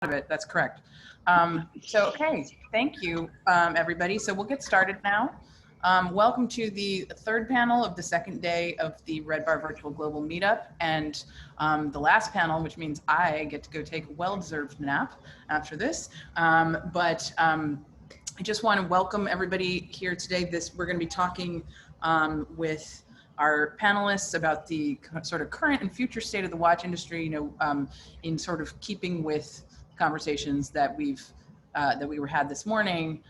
of it. That's correct. Okay, thank you, everybody. So we'll get started now. Welcome to the third panel of the second day of the RedBar Virtual Global Meetup, and the last panel, which means I get to go take a well-deserved nap after this. I just want to welcome everybody here today. We're going to be talking with our panelists about the sort of current and future state of the watch industry, in sort of keeping with conversations that we had this morning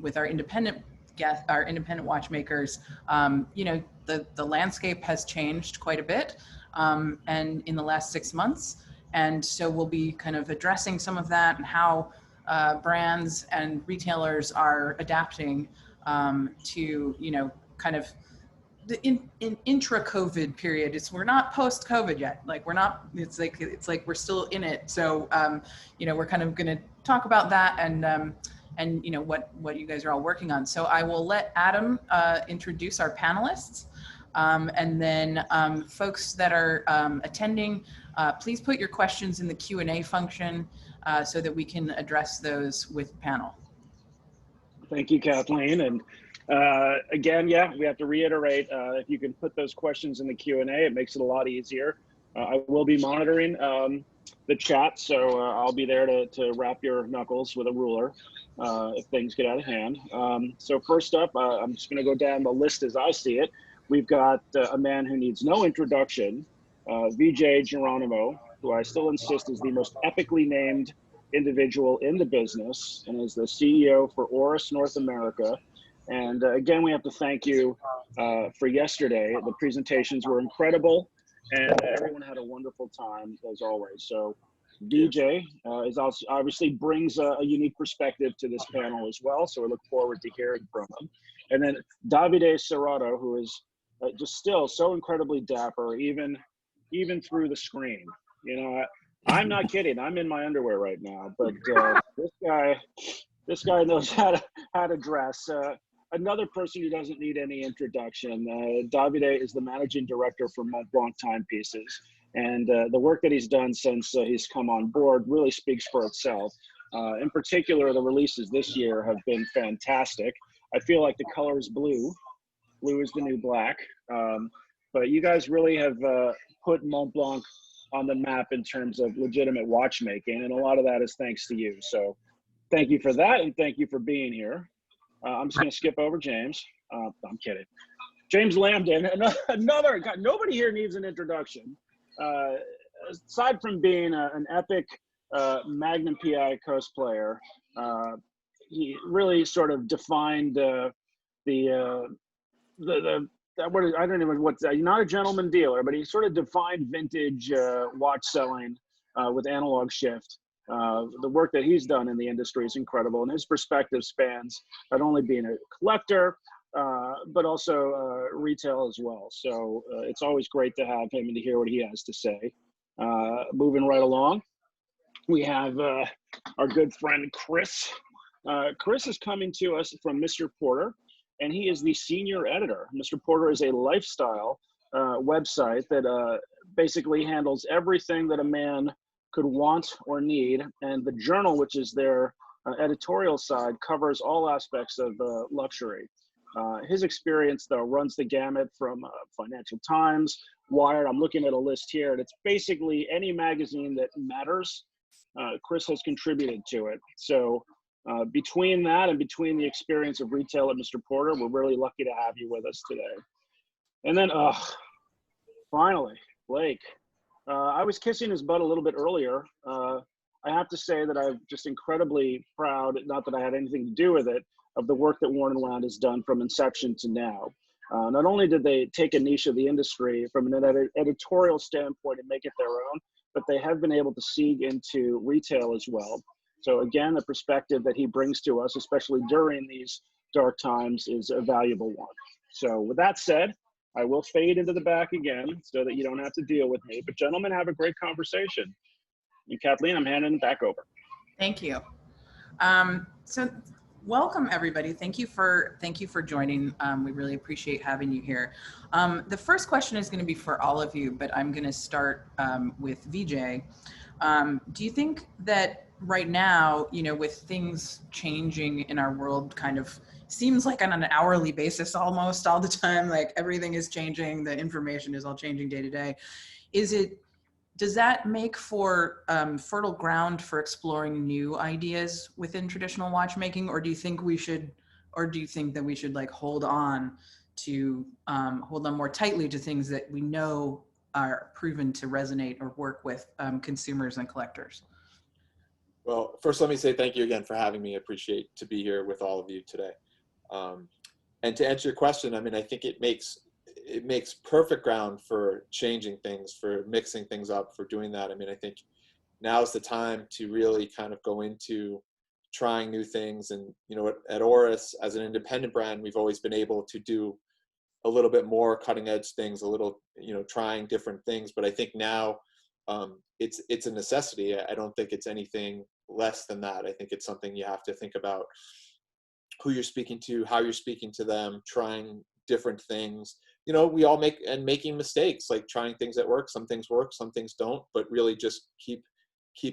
with our independent guests, our independent watchmakers. The landscape has changed quite a bit, and in the last 6 months, and so we'll be kind of addressing some of that and how brands and retailers are adapting to kind of the intra-COVID period. We're not post-COVID yet. Like we're not. It's like we're still in it. So we're kind of going to talk about that and what you guys are all working on. So I will let Adam introduce our panelists, and then folks that are attending, please put your questions in the Q&A function so that we can address those with the panel. Thank you, Kathleen. And again, we have to reiterate, if you can put those questions in the Q&A, it makes it a lot easier. I will be monitoring the chat, so I'll be there to wrap your knuckles with a ruler if things get out of hand. So first up, I'm just going to go down the list as I see it. We've got a man who needs no introduction, Davide Geronimo, who I still insist is the most epically named individual in the business and is the CEO for Oris North America. And again, we have to thank you for yesterday. The presentations were incredible and everyone had a wonderful time as always. So DJ is also obviously brings a unique perspective to this panel as well. So we look forward to hearing from him. And then Davide Cerrato, who is just still so incredibly dapper, even through the screen. I'm not kidding. I'm in my underwear right now, but this guy knows how to dress. Another person who doesn't need any introduction. Davide is the managing director for Montblanc timepieces, and the work that he's done since he's come on board really speaks for itself. In particular, the releases this year have been fantastic. I feel like the color is blue. Blue is the new black. But you guys really have put Montblanc on the map in terms of legitimate watchmaking, and a lot of that is thanks to you. So thank you for that, and thank you for being here. I'm just going to skip over James. I'm kidding. James Lamdin, another guy. Nobody here needs an introduction. Aside from being an epic Magnum PI cosplayer, he really sort of defined I don't even what's not a gentleman dealer, but he sort of defined vintage watch selling with analog shift. The work that he's done in the industry is incredible, and his perspective spans not only being a collector, but also retail as well. So it's always great to have him and to hear what he has to say. Moving right along, we have our good friend Chris. Chris is coming to us from Mr. Porter, and he is the senior editor. Mr. Porter is a lifestyle website that basically handles everything that a man could want or need. And the journal, which is their editorial side, covers all aspects of luxury. His experience, though, runs the gamut from Financial Times, Wired. I'm looking at a list here, and it's basically any magazine that matters. Chris has contributed to it. So between that and between the experience of retail at Mr. Porter, we're really lucky to have you with us today. And then finally, Blake. I was kissing his butt a little bit earlier. I have to say that I'm just incredibly proud, not that I had anything to do with it, of the work that Warren & Round has done from inception to now. Not only did they take a niche of the industry from an editorial standpoint and make it their own, but they have been able to seed into retail as well. So again, the perspective that he brings to us, especially during these dark times, is a valuable one. So with that said, I will fade into the back again so that you don't have to deal with me. But gentlemen, have a great conversation. And Kathleen, I'm handing it back over. Thank you. So welcome everybody. Thank you for joining. We really appreciate having you here. The first question is going to be for all of you, but I'm going to start with Vijay. Do you think that right now, you know, with things changing in our world, kind of seems like on an hourly basis almost all the time, like everything is changing, the information is all changing day to day. Does that make for fertile ground for exploring new ideas within traditional watchmaking, or do you think that we should like hold on more tightly to things that we know are proven to resonate or work with consumers and collectors? Well, first, let me say thank you again for having me. I appreciate to be here with all of you today. And to answer your question, I mean, I think it makes perfect ground for changing things, for mixing things up, for doing that. I mean, I think now's the time to really kind of go into trying new things. And, you know, at Oris, as an independent brand, we've always been able to do a little bit more cutting edge things, a little, you know, trying different things. But I think now it's a necessity. I don't think it's anything less than that. I think it's something you have to think about who you're speaking to, how you're speaking to them, trying different things. You know, we all making mistakes, like trying things that work. Some things work, some things don't, but really just keep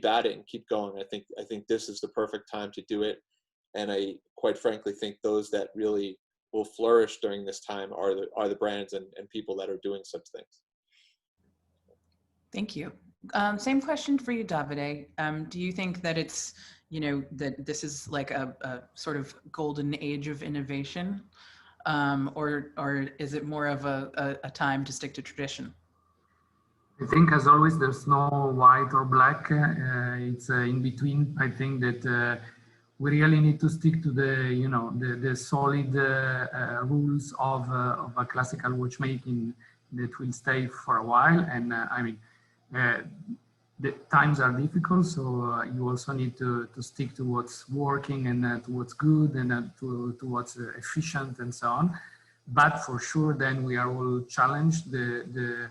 at it and keep going. I think this is the perfect time to do it. And I quite frankly think those that really will flourish during this time are the brands and people that are doing such things. Thank you. Same question for you, Davide. Do you think that it's, you know, that this is like a sort of golden age of innovation, or is it more of a time to stick to tradition? I think, as always, there's no white or black. It's in between. I think that we really need to stick to the solid rules of a classical watchmaking that will stay for a while. And I mean, the times are difficult, so you also need to stick to what's working and to what's good and to what's efficient and so on. But for sure, then we are all challenged. The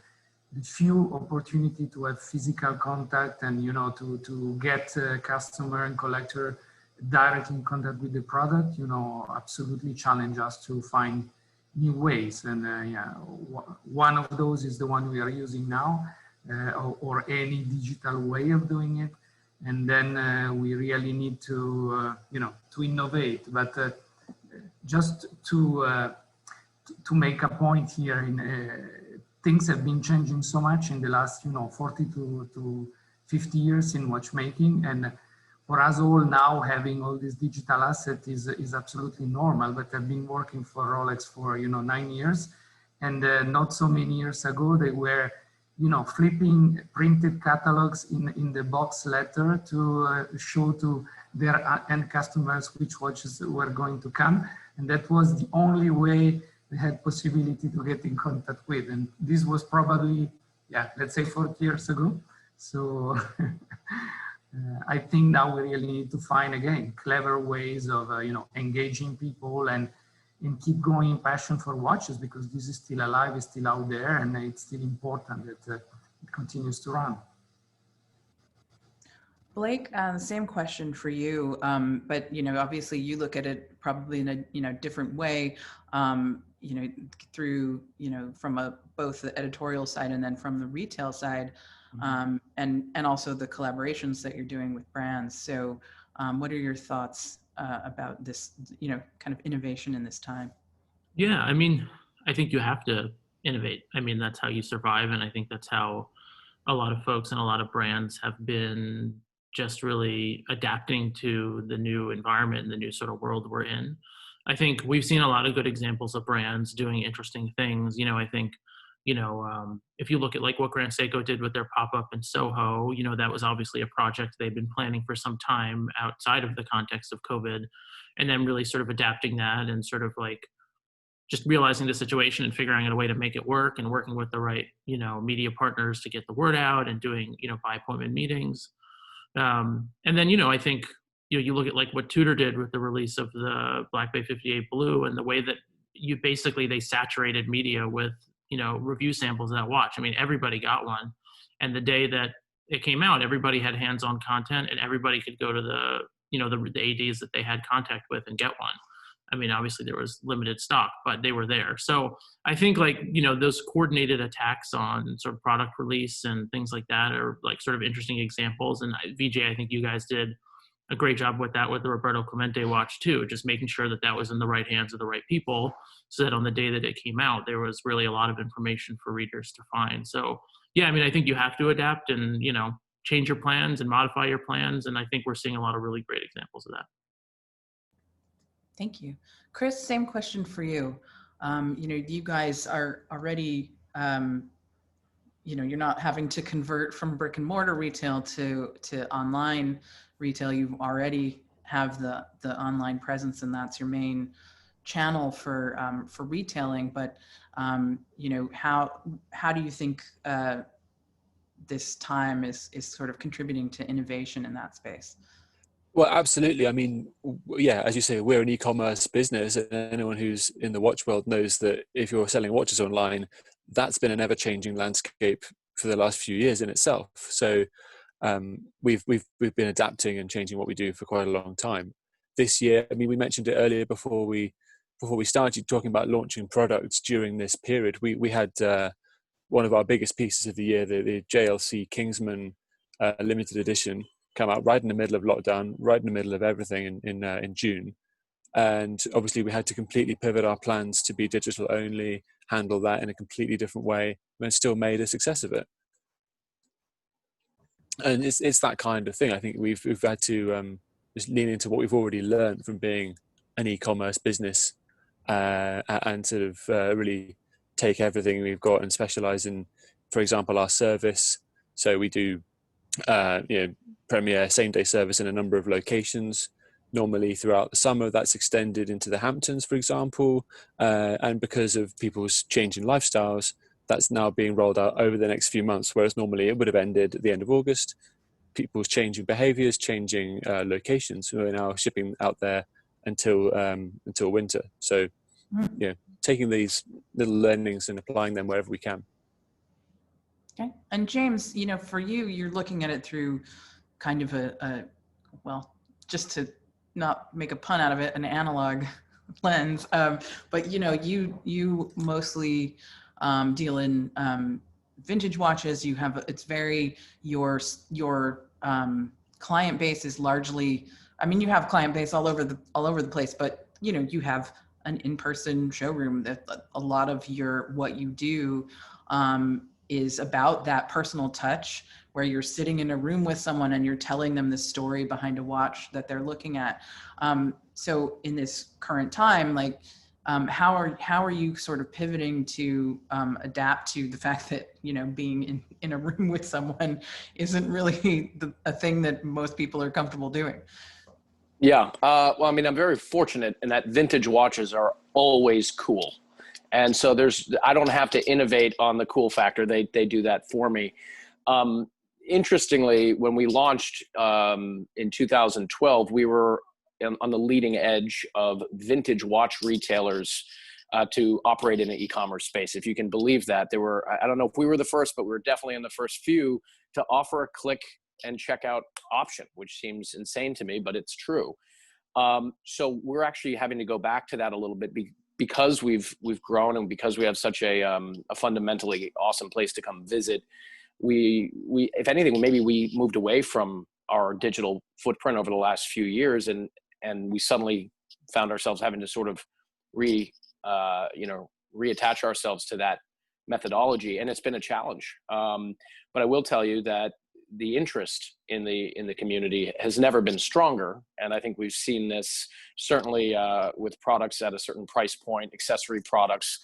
few opportunity to have physical contact and, you know, to get customer and collector directly in contact with the product, you know, absolutely challenge us to find new ways. And yeah, one of those is the one we are using now, or any digital way of doing it. And then we really need to, you know, to innovate. But just to make a point here, things have been changing so much in the last, you know, 40 to 50 years in watchmaking. And for us all now, having all this digital asset is absolutely normal. But I've been working for Rolex for, you know, 9 years. And not so many years ago, they were, you know, flipping printed catalogs in the box letter to show to their end customers which watches were going to come. And that was the only way they had possibility to get in contact with. And this was probably, yeah, let's say 40 years ago. So I think now we really need to find, again, clever ways of, you know, engaging people and keep going passion for watches, because this is still alive, it's still out there, and it's still important that it continues to run. Blake, same question for you, but, you know, obviously you look at it probably in a, you know, different way, you know, through, you know, from both the editorial side and then from the retail side, and also the collaborations that you're doing with brands. So what are your thoughts about this, you know, kind of innovation in this time? Yeah, I mean, I think you have to innovate. I mean, that's how you survive. And I think that's how a lot of folks and a lot of brands have been just really adapting to the new environment and the new sort of world we're in. I think we've seen a lot of good examples of brands doing interesting things. You know, I think, you know, if you look at like what Grand Seiko did with their pop-up in Soho, you know, that was obviously a project they've been planning for some time outside of the context of COVID, and then really sort of adapting that and sort of like just realizing the situation and figuring out a way to make it work and working with the right, you know, media partners to get the word out and doing, you know, by appointment meetings. And then, you know, I think, you know, you look at like what Tudor did with the release of the Black Bay 58 Blue and the way that they saturated media with, you know, review samples of that watch. I mean, everybody got one. And the day that it came out, everybody had hands-on content and everybody could go to the, you know, the ADs that they had contact with and get one. I mean, obviously there was limited stock, but they were there. So I think like, you know, those coordinated attacks on sort of product release and things like that are like sort of interesting examples. And VJ, I think you guys did a great job with that with the Roberto Clemente watch too, just making sure that that was in the right hands of the right people, so that on the day that it came out, there was really a lot of information for readers to find. So yeah, I mean, I think you have to adapt and, you know, change your plans and modify your plans. And I think we're seeing a lot of really great examples of that. Thank you. Chris, same question for you. You know, you guys are already, you know, you're not having to convert from brick and mortar retail to online retail. You already have the online presence, and that's your main channel for retailing. But you know, how do you think this time is sort of contributing to innovation in that space? Well, absolutely. I mean, yeah, as you say, we're an e-commerce business, and anyone who's in the watch world knows that if you're selling watches online, that's been an ever-changing landscape for the last few years in itself. So we've been adapting and changing what we do for quite a long time. This year, I mean, we mentioned it earlier before we started talking about launching products during this period. We had one of our biggest pieces of the year, the JLC Kingsman limited edition, come out right in the middle of lockdown, right in the middle of everything in June. And obviously we had to completely pivot our plans to be digital only, handle that in a completely different way, and still made a success of it. And it's that kind of thing. I think we've had to just lean into what we've already learned from being an e-commerce business and sort of really take everything we've got and specialize in, for example, our service. So we do you know, premier same-day service in a number of locations. Normally throughout the summer, that's extended into the Hamptons, for example. And because of people's changing lifestyles, that's now being rolled out over the next few months, whereas normally it would have ended at the end of August. People's changing behaviors, changing locations. We're now shipping out there until winter. So, you know, taking these little learnings and applying them wherever we can. Okay. And James, you know, for you, you're looking at it through kind of well, just to not make a pun out of it, an analog lens. But, you know, you mostly deal in vintage watches. You have, it's very, your client base is largely, I mean, you have client base all over the place, but, you know, you have an in-person showroom that a lot of what you do is about that personal touch, where you're sitting in a room with someone and you're telling them the story behind a watch that they're looking at. So in this current time, like, how are you sort of pivoting to adapt to the fact that, you know, being in a room with someone isn't really a thing that most people are comfortable doing? Yeah, well, I mean, I'm very fortunate in that vintage watches are always cool. And so I don't have to innovate on the cool factor. They do that for me. Interestingly, when we launched in 2012, we were on the leading edge of vintage watch retailers to operate in an e-commerce space. If you can believe that, I don't know if we were the first, but we were definitely in the first few to offer a click and checkout option, which seems insane to me, but it's true. So we're actually having to go back to that a little bit because we've grown and because we have such a fundamentally awesome place to come visit. We if anything, maybe we moved away from our digital footprint over the last few years, and we suddenly found ourselves having to sort of reattach ourselves to that methodology, and it's been a challenge. But I will tell you that the interest in the community has never been stronger, and I think we've seen this certainly with products at a certain price point, accessory products,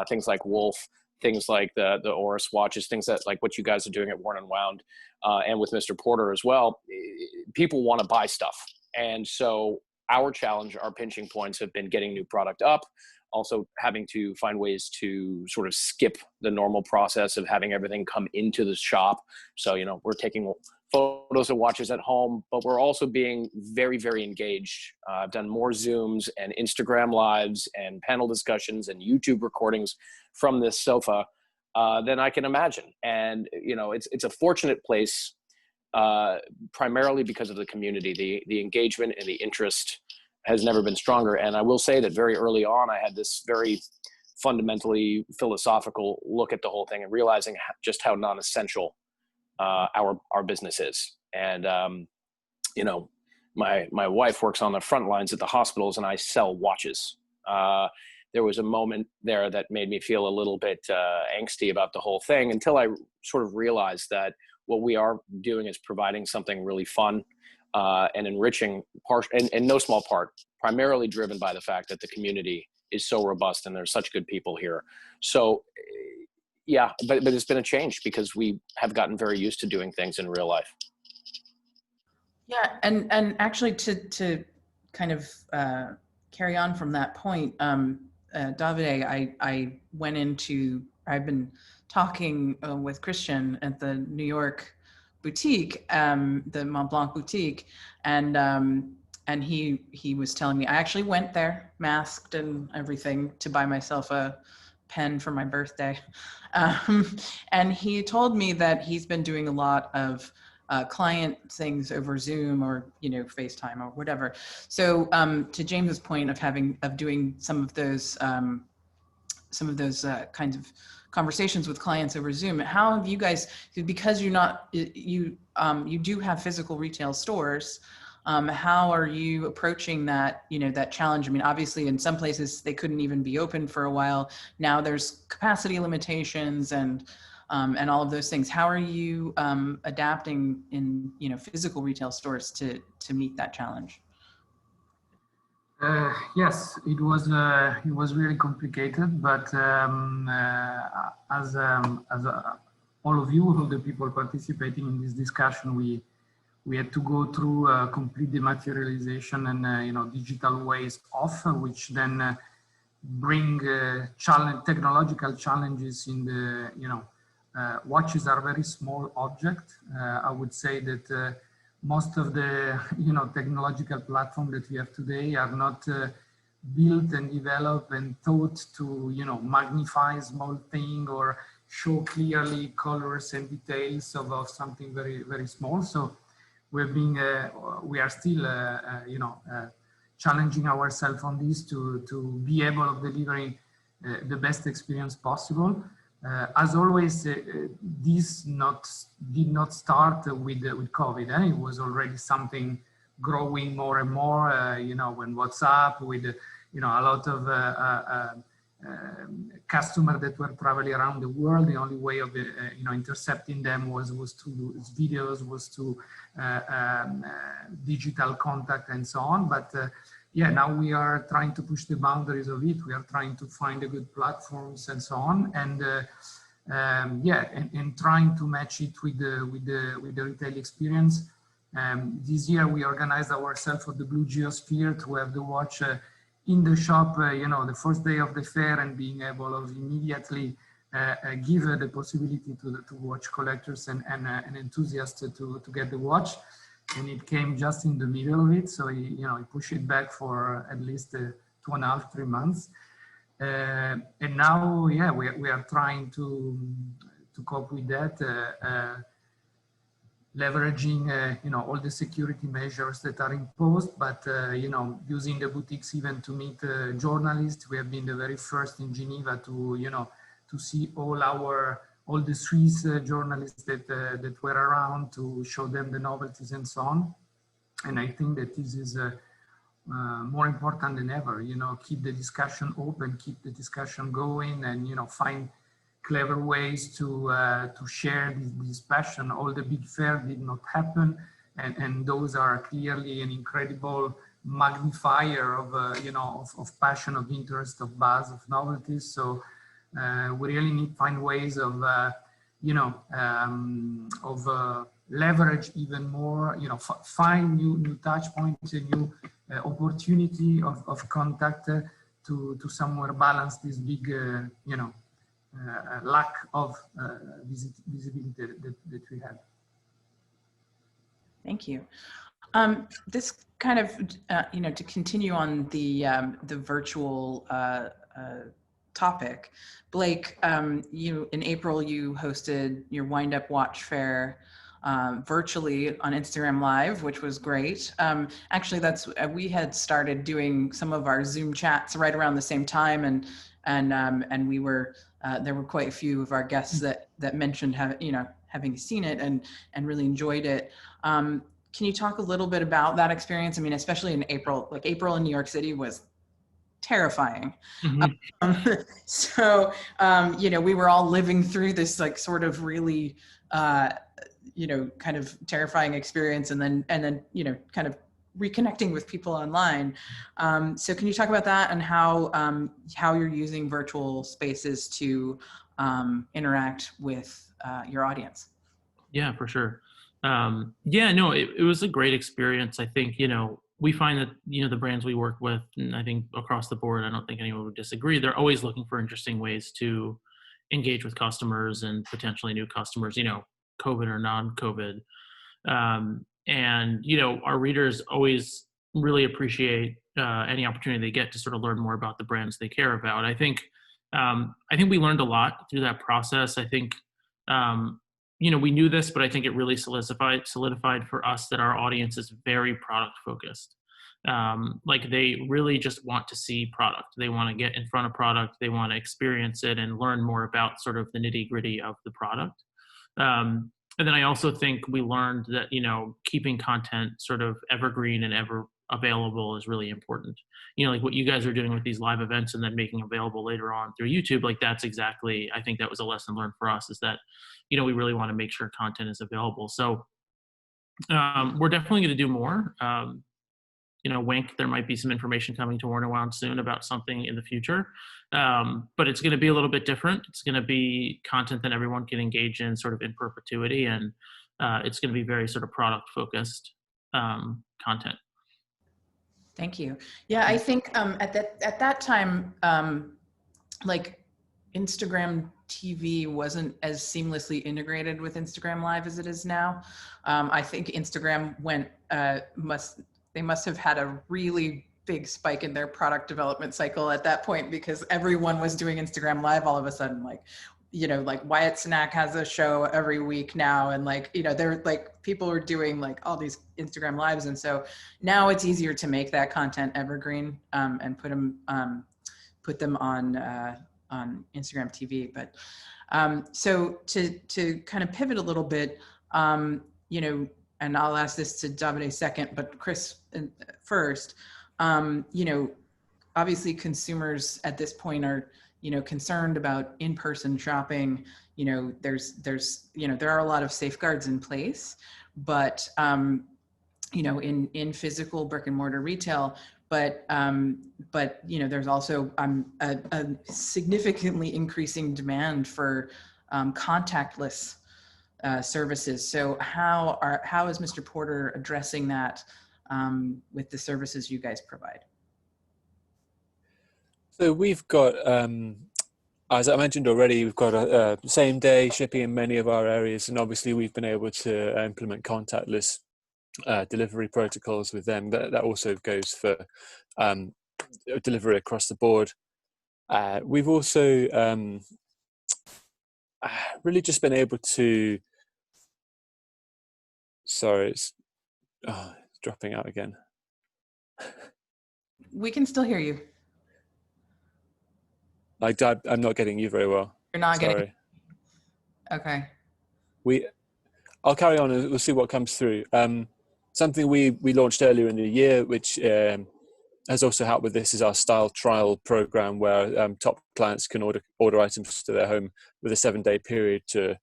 things like Wolf, things like the Oris watches, things that like what you guys are doing at Worn and Wound, and with Mr. Porter as well. People want to buy stuff, and so our challenge, our pinching points have been getting new product up, also having to find ways to sort of skip the normal process of having everything come into the shop. So, you know, we're taking photos of watches at home, but we're also being very, very engaged. I've done more Zooms and Instagram lives and panel discussions and YouTube recordings from this sofa than I can imagine. And, you know, it's a fortunate place primarily because of the community. The engagement and the interest has never been stronger. And I will say that very early on, I had this very fundamentally philosophical look at the whole thing and realizing just how non-essential our business is. And, you know, my wife works on the front lines at the hospitals, and I sell watches. There was a moment there that made me feel a little bit angsty about the whole thing, until I sort of realized that what we are doing is providing something really fun and enriching, in no small part, primarily driven by the fact that the community is so robust and there's such good people here. So yeah, but it's been a change because we have gotten very used to doing things in real life. Yeah, and actually to kind of carry on from that point, Davide, I've been talking with Christian at the New York boutique, the Montblanc boutique, and he was telling me, I actually went there masked and everything to buy myself a pen for my birthday. And he told me that he's been doing a lot of client things over Zoom or, FaceTime or whatever. So to James's point of doing some of those kinds of conversations with clients over Zoom, how have you guys, because you do have physical retail stores, how are you approaching that, that challenge? I mean, obviously in some places they couldn't even be open for a while. Now there's capacity limitations and all of those things. How are you adapting in, physical retail stores to meet that challenge? Yes, it was really complicated, but as all of you, all the people participating in this discussion, we had to go through complete dematerialization and digital ways off, which then bring technological challenges in the watches are very small object. I would say that most of the technological platform that we have today are not built and developed and thought to magnify small thing or show clearly colors and details of something very, very small. So we are still challenging ourselves on this to be able of delivering the best experience possible. As always, this did not start with COVID. It was already something growing more and more. When WhatsApp with a lot of customers that were traveling around the world, the only way of intercepting them was to do videos, was to digital contact and so on. But yeah, now we are trying to push the boundaries of it. We are trying to find the good platforms and so on, and and trying to match it with the retail experience. This year we organized ourselves for the Blue Geosphere to have the watch in the shop, the first day of the fair, and being able of immediately give the possibility to watch collectors and enthusiasts to get the watch. And it came just in the middle of it, so he pushed it back for at least 2.5, 3 months, and now, yeah, we are trying to cope with that, leveraging all the security measures that are imposed, but using the boutiques even to meet journalists. We have been the very first in Geneva to see all the Swiss journalists that were around, to show them the novelties and so on. And I think that this is more important than ever. Keep the discussion open, keep the discussion going, and find clever ways to share this passion. All the big fair did not happen, and those are clearly an incredible magnifier of passion, of interest, of buzz, of novelties. So we really need to find ways of leverage even more, find new touch points, a new opportunity of contact to somewhere balance this big lack of visibility that we have. Thank you. This kind of, to continue on the virtual topic, Blake, in April, you hosted your Wind Up Watch Fair virtually on Instagram Live, which was great. Actually, we had started doing some of our Zoom chats right around the same time, and we were there were quite a few of our guests that mentioned having seen it and really enjoyed it. can you talk a little bit about that experience? I mean, especially in April, like April in New York City was terrifying. So, you know, we were all living through this like sort of really, you know, kind of terrifying experience, and then, you know, kind of reconnecting with people online. So can you talk about that and how you're using virtual spaces to interact with your audience? Yeah, for sure. Yeah, no, it was a great experience. I think, you know, we find that, you know, the brands we work with, and I think across the board, I don't think anyone would disagree, they're always looking for interesting ways to engage with customers and potentially new customers, you know, COVID or non-COVID. And, you know, our readers always really appreciate any opportunity they get to sort of learn more about the brands they care about. I think we learned a lot through that process. I think, you know, we knew this, but I think it really solidified for us that our audience is very product focused. Like they really just want to see product. They want to get in front of product. They want to experience it and learn more about sort of the nitty gritty of the product. And then I also think we learned that, you know, keeping content sort of evergreen and ever available is really important. You know, like what you guys are doing with these live events and then making available later on through YouTube, like that's exactly, I think that was a lesson learned for us, is that, you know, we really want to make sure content is available. So we're definitely going to do more. You know, wink, there might be some information coming to Warner Wound soon about something in the future. But it's going to be a little bit different. It's going to be content that everyone can engage in sort of in perpetuity. And it's going to be very sort of product focused content. Thank you. Yeah, I think at that time, like Instagram TV wasn't as seamlessly integrated with Instagram Live as it is now. I think Instagram they must have had a really big spike in their product development cycle at that point, because everyone was doing Instagram Live all of a sudden. Like, you know, like Wyatt Cenac has a show every week now, and like, you know, they're like, people are doing like all these Instagram Lives, and so now it's easier to make that content evergreen and put them on Instagram TV. But so to kind of pivot a little bit, you know, and I'll ask this to Davide second, but Chris first, you know, obviously consumers at this point are, you know, concerned about in-person shopping. You know, there's, you know, there are a lot of safeguards in place, but, you know, in physical brick and mortar retail, but, you know, there's also a significantly increasing demand for contactless services. So how is Mr. Porter addressing that with the services you guys provide? So we've got, as I mentioned already, we've got a same day shipping in many of our areas, and obviously we've been able to implement contactless delivery protocols with them. That also goes for delivery across the board. We've also really just been able to, sorry, it's dropping out again. We can still hear you. I'm not getting you very well. You're not Sorry. Okay. I'll carry on and we'll see what comes through. Something we launched earlier in the year, which has also helped with this, is our style trial program, where top clients can order items to their home with a 7-day period to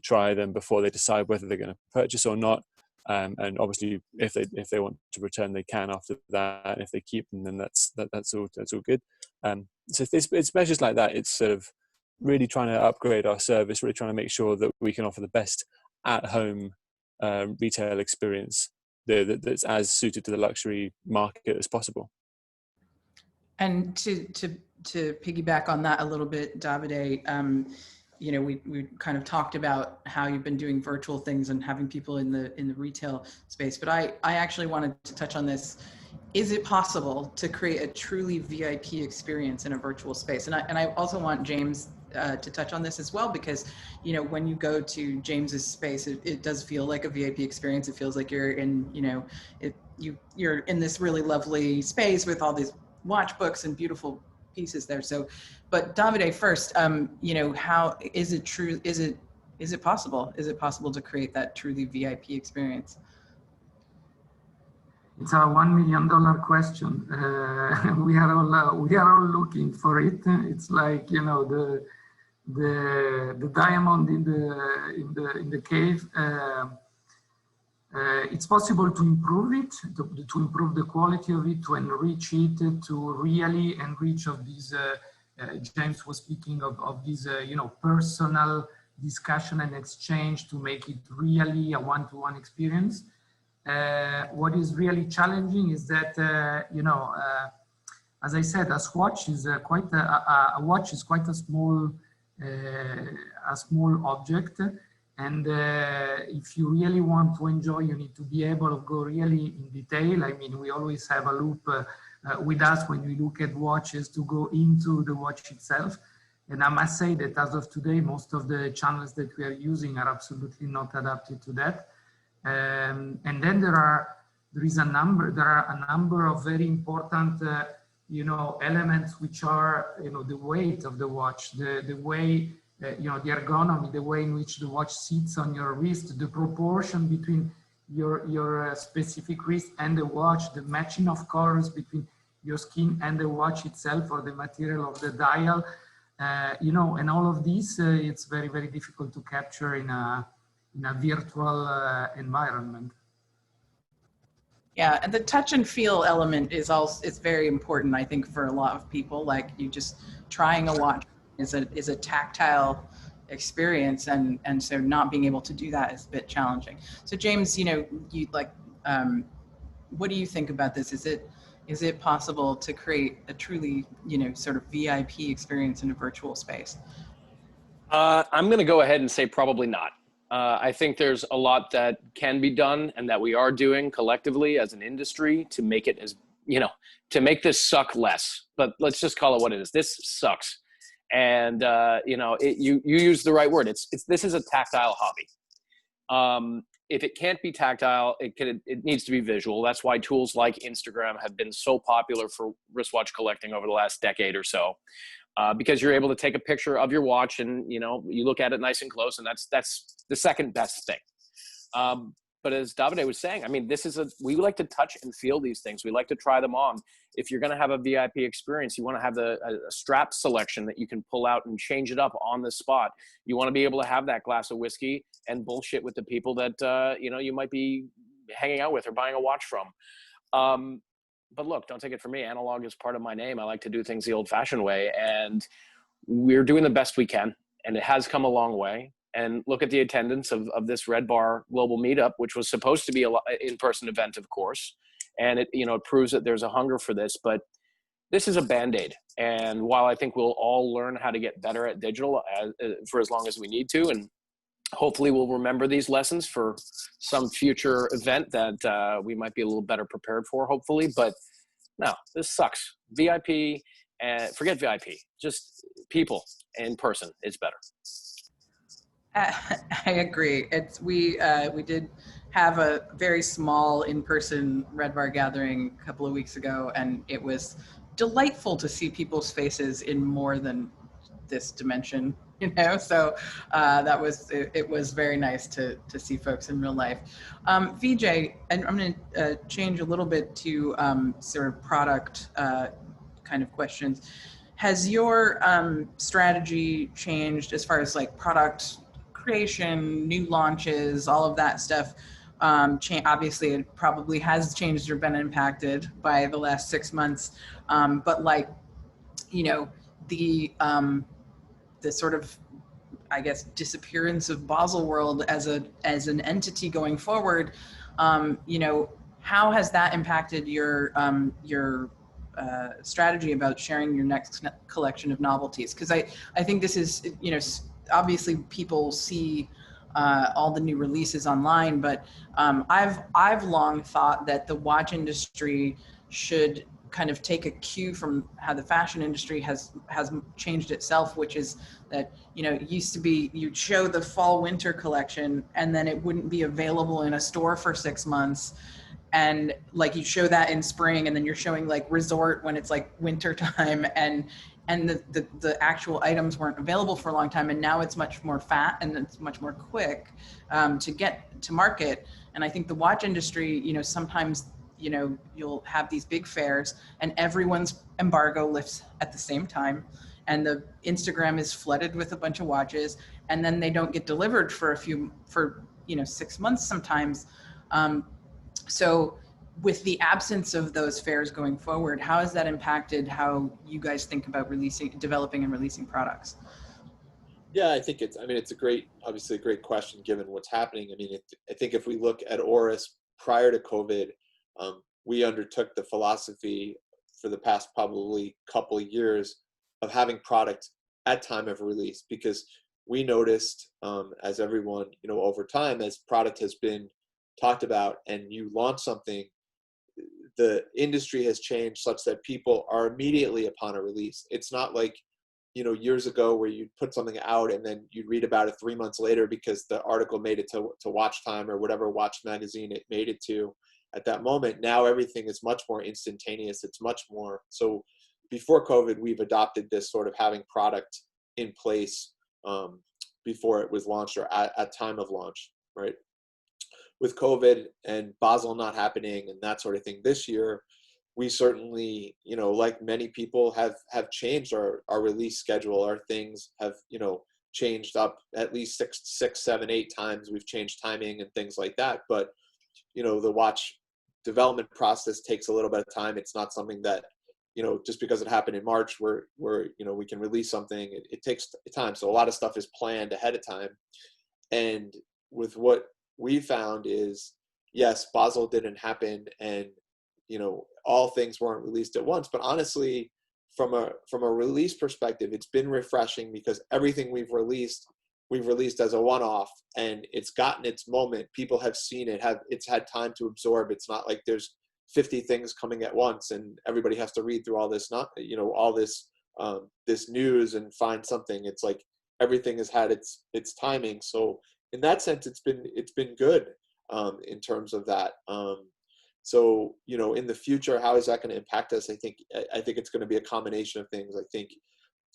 try them before they decide whether they're going to purchase or not. And obviously, if they want to return, they can after that. If they keep them, then that's all good. So it's measures like that. It's sort of really trying to upgrade our service, really trying to make sure that we can offer the best at-home retail experience that's as suited to the luxury market as possible. And to piggyback on that a little bit, Davide, you know, we kind of talked about how you've been doing virtual things and having people in the retail space, but I actually wanted to touch on this. Is it possible to create a truly VIP experience in a virtual space? And I also want James to touch on this as well, because, you know, when you go to James's space, it does feel like a VIP experience. It feels like you're in, you know, you're in this really lovely space with all these watch books and beautiful pieces there. So, but Davide first, you know, how is it true? Is it possible? Is it possible to create that truly VIP experience? It's a $1 million question. We are all looking for it. It's like, you know, the diamond in the cave. It's possible to improve it, to improve the quality of it, to enrich it, to really enrich of these. James was speaking of these, you know, personal discussion and exchange to make it really a one-to-one experience. What is really challenging is that, you know, as I said, a watch is quite a small object, and if you really want to enjoy, you need to be able to go really in detail. I mean, we always have a loop with us when we look at watches to go into the watch itself. And I must say that as of today, most of the channels that we are using are absolutely not adapted to that. And then there are a number of very important, you know, elements which are, you know, the weight of the watch, the way, you know, the ergonomy, the way in which the watch sits on your wrist, the proportion between your specific wrist and the watch, the matching of colors between your skin and the watch itself, or the material of the dial, you know, and all of these, it's very, very difficult to capture in a virtual environment. Yeah, and the touch and feel element is also, it's very important, I think, for a lot of people. Like, you just trying a watch is a tactile experience, and so not being able to do that is a bit challenging. So James, you know, you like, what do you think about this? Is it possible to create a truly, you know, sort of VIP experience in a virtual space? I'm going to go ahead and say probably not. I think there's a lot that can be done and that we are doing collectively as an industry to make it as, you know, to make this suck less. But let's just call it what it is. This sucks. And, you know, you use the right word. This is a tactile hobby. If it can't be tactile, it needs to be visual. That's why tools like Instagram have been so popular for wristwatch collecting over the last decade or so. Because you're able to take a picture of your watch and, you know, you look at it nice and close, and that's the second best thing. But as Davide was saying, I mean, we like to touch and feel these things. We like to try them on. If you're going to have a VIP experience, you want to have a strap selection that you can pull out and change it up on the spot. You want to be able to have that glass of whiskey and bullshit with the people that, you know, you might be hanging out with or buying a watch from. But look, don't take it from me. Analog is part of my name. I like to do things the old-fashioned way, and we're doing the best we can, and it has come a long way. And look at the attendance of this RedBar Global Meetup, which was supposed to be an in-person event, of course. And it, you know, it proves that there's a hunger for this, but this is a Band-Aid. And while I think we'll all learn how to get better at digital for as long as we need to, and hopefully we'll remember these lessons for some future event that we might be a little better prepared for, hopefully. But no, this sucks. VIP, and forget VIP, just people in person, it's better. I agree. We did have a very small in-person RedBar gathering a couple of weeks ago, and it was delightful to see people's faces in more than this dimension, you know. So it was very nice to see folks in real life. Vijay, and I'm going to change a little bit to sort of product kind of questions. Has your strategy changed as far as like product creation, new launches, all of that stuff? Obviously it probably has changed or been impacted by the last 6 months, but like, you know, the sort of, I guess, disappearance of Baselworld as an entity going forward, you know, how has that impacted your strategy about sharing your next collection of novelties? Because I think this is, you know, obviously people see all the new releases online, but I've long thought that the watch industry should kind of take a cue from how the fashion industry has changed itself, which is that, you know, it used to be you'd show the fall winter collection and then it wouldn't be available in a store for 6 months, and like you show that in spring and then you're showing like resort when it's like winter time, and the actual items weren't available for a long time, and now it's much more fat and it's much more quick to get to market. And I think the watch industry, you know, sometimes you know, you'll have these big fairs and everyone's embargo lifts at the same time. And the Instagram is flooded with a bunch of watches, and then they don't get delivered for 6 months sometimes. So with the absence of those fairs going forward, how has that impacted how you guys think about developing and releasing products? Yeah, I think it's obviously a great question given what's happening. I mean, I think if we look at Oris prior to COVID, we undertook the philosophy for the past probably couple of years of having product at time of release, because we noticed, as everyone, you know, over time, as product has been talked about and you launch something, the industry has changed such that people are immediately upon a release. It's not like, you know, years ago where you'd put something out and then you'd read about it 3 months later because the article made it to Watch Time or whatever watch magazine it made it to at that moment. Now everything is much more instantaneous. It's much more. So before COVID, we've adopted this sort of having product in place before it was launched or at time of launch, right? With COVID and Basel not happening and that sort of thing this year, we certainly, you know, like many people have changed our release schedule. Our things have, you know, changed up at least 6, 7, 8 times. We've changed timing and things like that. But, you know, the watch development process takes a little bit of time. It's not something that, you know, just because it happened in March, we're you know, we can release something. It takes time. So a lot of stuff is planned ahead of time. And with what we found is, yes, Basel didn't happen, and, you know, all things weren't released at once. But honestly, from a release perspective, it's been refreshing because everything we've released as a one-off, and it's gotten its moment. People have seen it, it's had time to absorb. It's not like there's 50 things coming at once and everybody has to read through all this, not, you know, all this this news and find something. It's like everything has had its timing. So in that sense, it's been good in terms of that. So, you know, in the future, how is that going to impact us? I think it's going to be a combination of things. I think,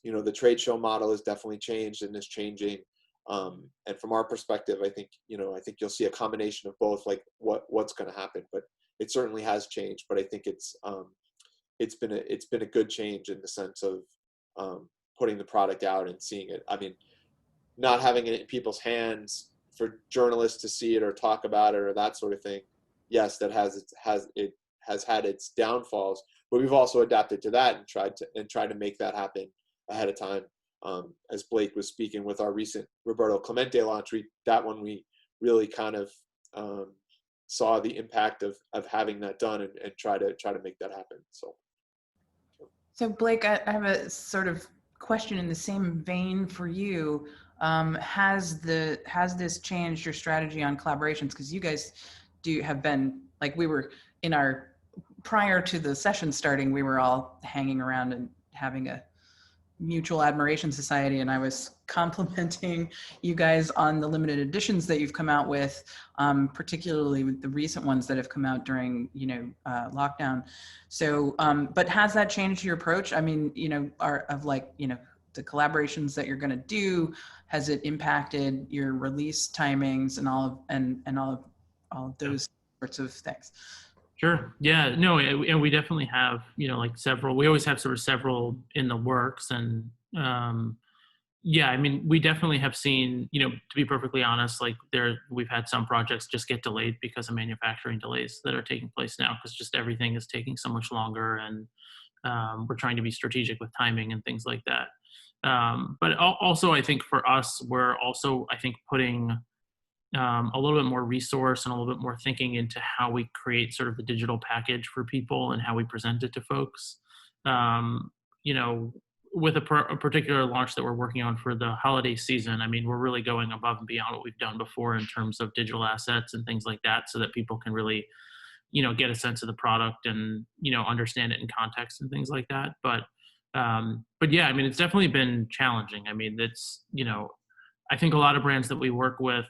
you know, the trade show model has definitely changed and is changing. And from our perspective, I think you'll see a combination of both, like what's going to happen. But it certainly has changed. But I think it's been a good change in the sense of putting the product out and seeing it. I mean, not having it in people's hands for journalists to see it or talk about it or that sort of thing. Yes, that has had its downfalls, but we've also adapted to that and tried to make that happen ahead of time. As Blake was speaking with our recent Roberto Clemente launch, we really kind of saw the impact of having that done and try to make that happen. So Blake, I have a sort of question in the same vein for you. Has this changed your strategy on collaborations? Because you guys have been, like, we were prior to the session starting, we were all hanging around and having a mutual admiration society, and I was complimenting you guys on the limited editions that you've come out with, particularly with the recent ones that have come out during, you know, lockdown. So, but has that changed your approach? I mean, you know, the collaborations that you're going to do, has it impacted your release timings and all of those sorts of things? Sure. Yeah. No, and we definitely have, you know, like several. We always have sort of several in the works, and yeah, I mean, we definitely have seen, you know, to be perfectly honest, like we've had some projects just get delayed because of manufacturing delays that are taking place now, because just everything is taking so much longer, and we're trying to be strategic with timing and things like that. But also, I think for us, we're also, I think, putting a little bit more resource and a little bit more thinking into how we create sort of the digital package for people and how we present it to folks. You know, with a particular launch that we're working on for the holiday season, I mean, we're really going above and beyond what we've done before in terms of digital assets and things like that, so that people can really, you know, get a sense of the product and, you know, understand it in context and things like that. But yeah, I mean, it's definitely been challenging. I mean, it's, you know, I think a lot of brands that we work with,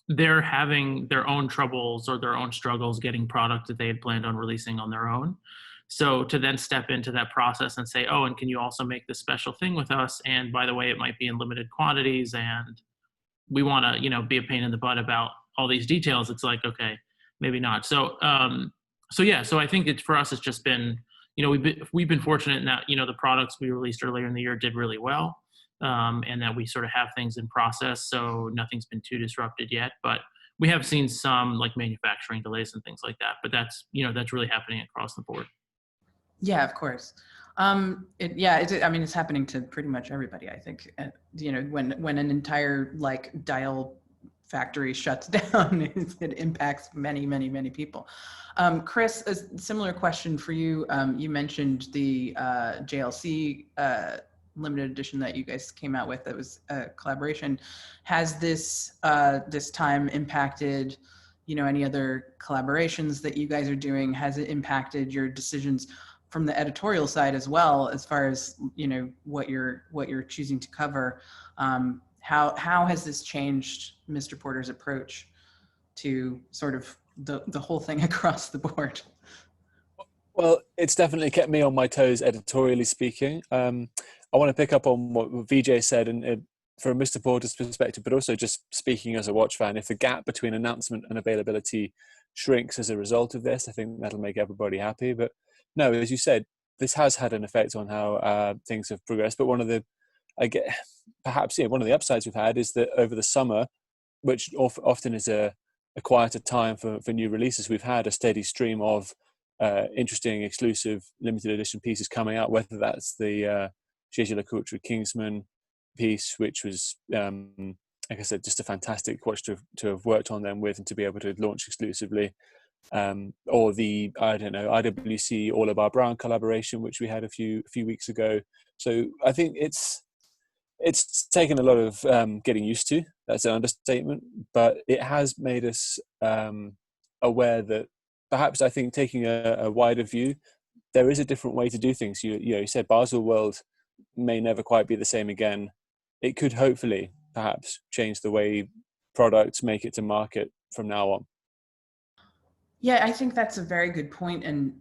they're having their own troubles or their own struggles getting product that they had planned on releasing on their own. So to then step into that process and say, oh, and can you also make this special thing with us? And by the way, it might be in limited quantities, and we want to, you know, be a pain in the butt about all these details. It's like, okay, maybe not. So so I think for us, it's just been, we've been fortunate in that, the products we released earlier in the year did really well, and that we sort of have things in process, so nothing's been too disrupted yet. But we have seen some like manufacturing delays and things like that. But that's really happening across the board. Yeah, of course. It's happening to pretty much everybody, I think. When an entire like dial factory shuts down, it impacts many, many, many people. Chris, a similar question for you. You mentioned the JLC limited edition that you guys came out with. That was a collaboration. Has this time impacted, any other collaborations that you guys are doing? Has it impacted your decisions from the editorial side as well, as far as what you're choosing to cover? How has this changed Mr. Porter's approach to sort of the whole thing across the board? Well, it's definitely kept me on my toes, editorially speaking. I want to pick up on what Vijay said, and from Mr. Porter's perspective, but also just speaking as a watch fan, if the gap between announcement and availability shrinks as a result of this, I think that'll make everybody happy. But no, as you said, this has had an effect on how things have progressed. But one of the upsides we've had is that over the summer, which often is a quieter time for new releases, we've had a steady stream of interesting, exclusive, limited edition pieces coming out, whether that's the Gégé Lecoultre Kingsman piece, which was, like I said, just a fantastic watch to have worked on them with and to be able to launch exclusively. Or the, IWC All Brown collaboration, which we had a few weeks ago. So I think it's taken a lot of getting used to. That's an understatement, but it has made us aware that perhaps, I think, taking a wider view, there is a different way to do things. You said Basel World may never quite be the same again. It could hopefully perhaps change the way products make it to market from now on. Yeah, I think that's a very good point. And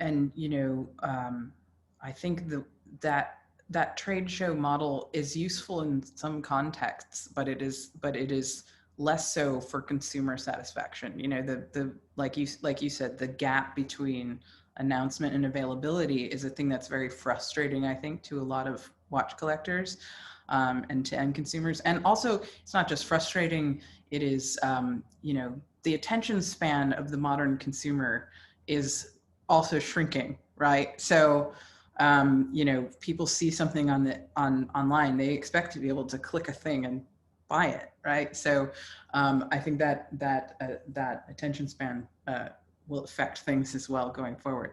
I think that trade show model is useful in some contexts, but it is less so for consumer satisfaction. Like you said, the gap between announcement and availability is a thing that's very frustrating, I think, to a lot of watch collectors and to end consumers. And also, it's not just frustrating, it is, the attention span of the modern consumer is also shrinking, right? So, people see something online, they expect to be able to click a thing and buy it, right? So I think that attention span will affect things as well going forward.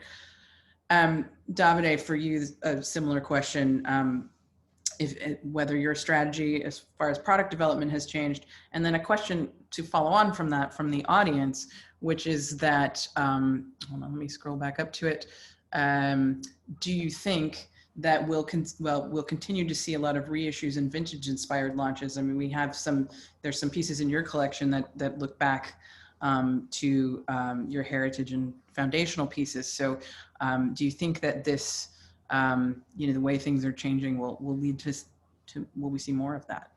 Davide, for you, a similar question. Whether your strategy as far as product development has changed, and then a question to follow on from that from the audience, which is that, hold on, let me scroll back up to it. Do you think that we'll continue to see a lot of reissues and vintage inspired launches? I mean, there's some pieces in your collection that look back to your heritage and foundational pieces. So do you think that this, the way things are changing will lead to will we see more of that?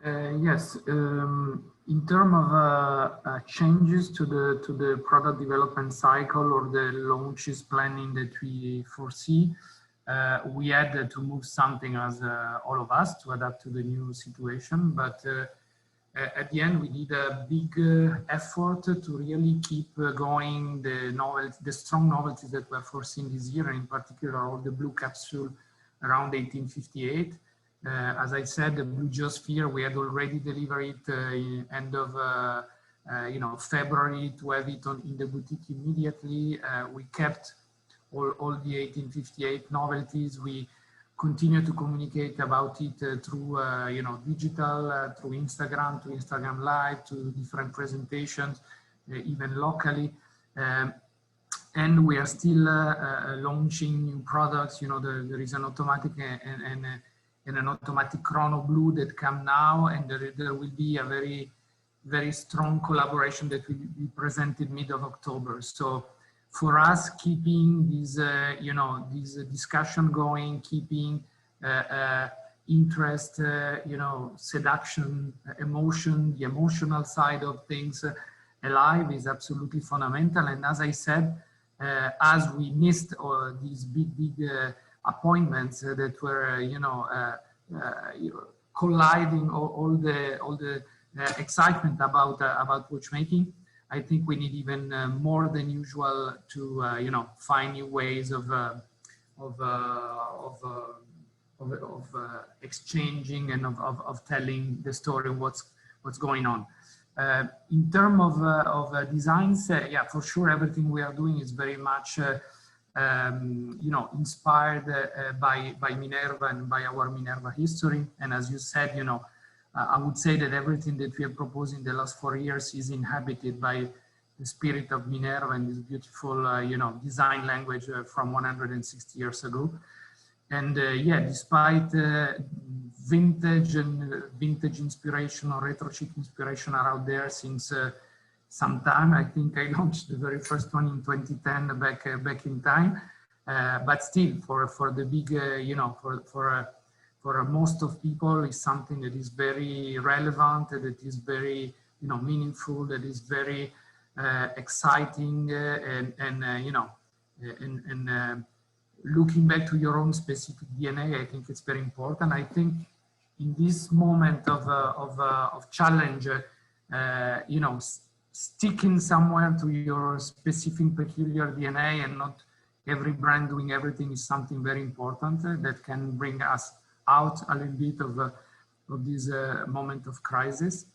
Yes, in terms of changes to the product development cycle or the launches planning that we foresee, we had to move something as all of us to adapt to the new situation. But at the end, we did a big effort to really keep going the strong novelties that were foreseen this year, and in particular, all the blue capsule around 1858. As I said, the Blue Geosphere, we had already delivered it end of February to have it in the boutique immediately. We kept all the 1858 novelties. We continue to communicate about it through digital, through Instagram Live, to different presentations, even locally. And we are still launching new products. There is an automatic and an automatic chrono blue that come now, and there will be a very, very strong collaboration that will be presented mid of October. So for us, keeping this, this discussion going, keeping interest, seduction, emotion, the emotional side of things, alive is absolutely fundamental. And as I said, as we missed these big appointments that were, colliding all the excitement about watchmaking, I think we need even more than usual to find new ways of exchanging and of telling the story of what's going on. In terms of designs, yeah, for sure, everything we are doing is very much inspired by Minerva and by our Minerva history. And as you said, I would say that everything that we have proposed in the last 4 years is inhabited by the spirit of Minerva and this beautiful, design language from 160 years ago. And yeah, despite vintage inspiration or retro chic inspiration are out there since some time. I think I launched the very first one in 2010 back in time. But still, for the big, for most of people, is something that is very relevant, that is very, meaningful, that is very exciting, looking back to your own specific DNA, I think it's very important. I think in this moment of challenge, sticking somewhere to your specific peculiar DNA and not every brand doing everything is something very important that can bring us out a little bit of this moment of crisis.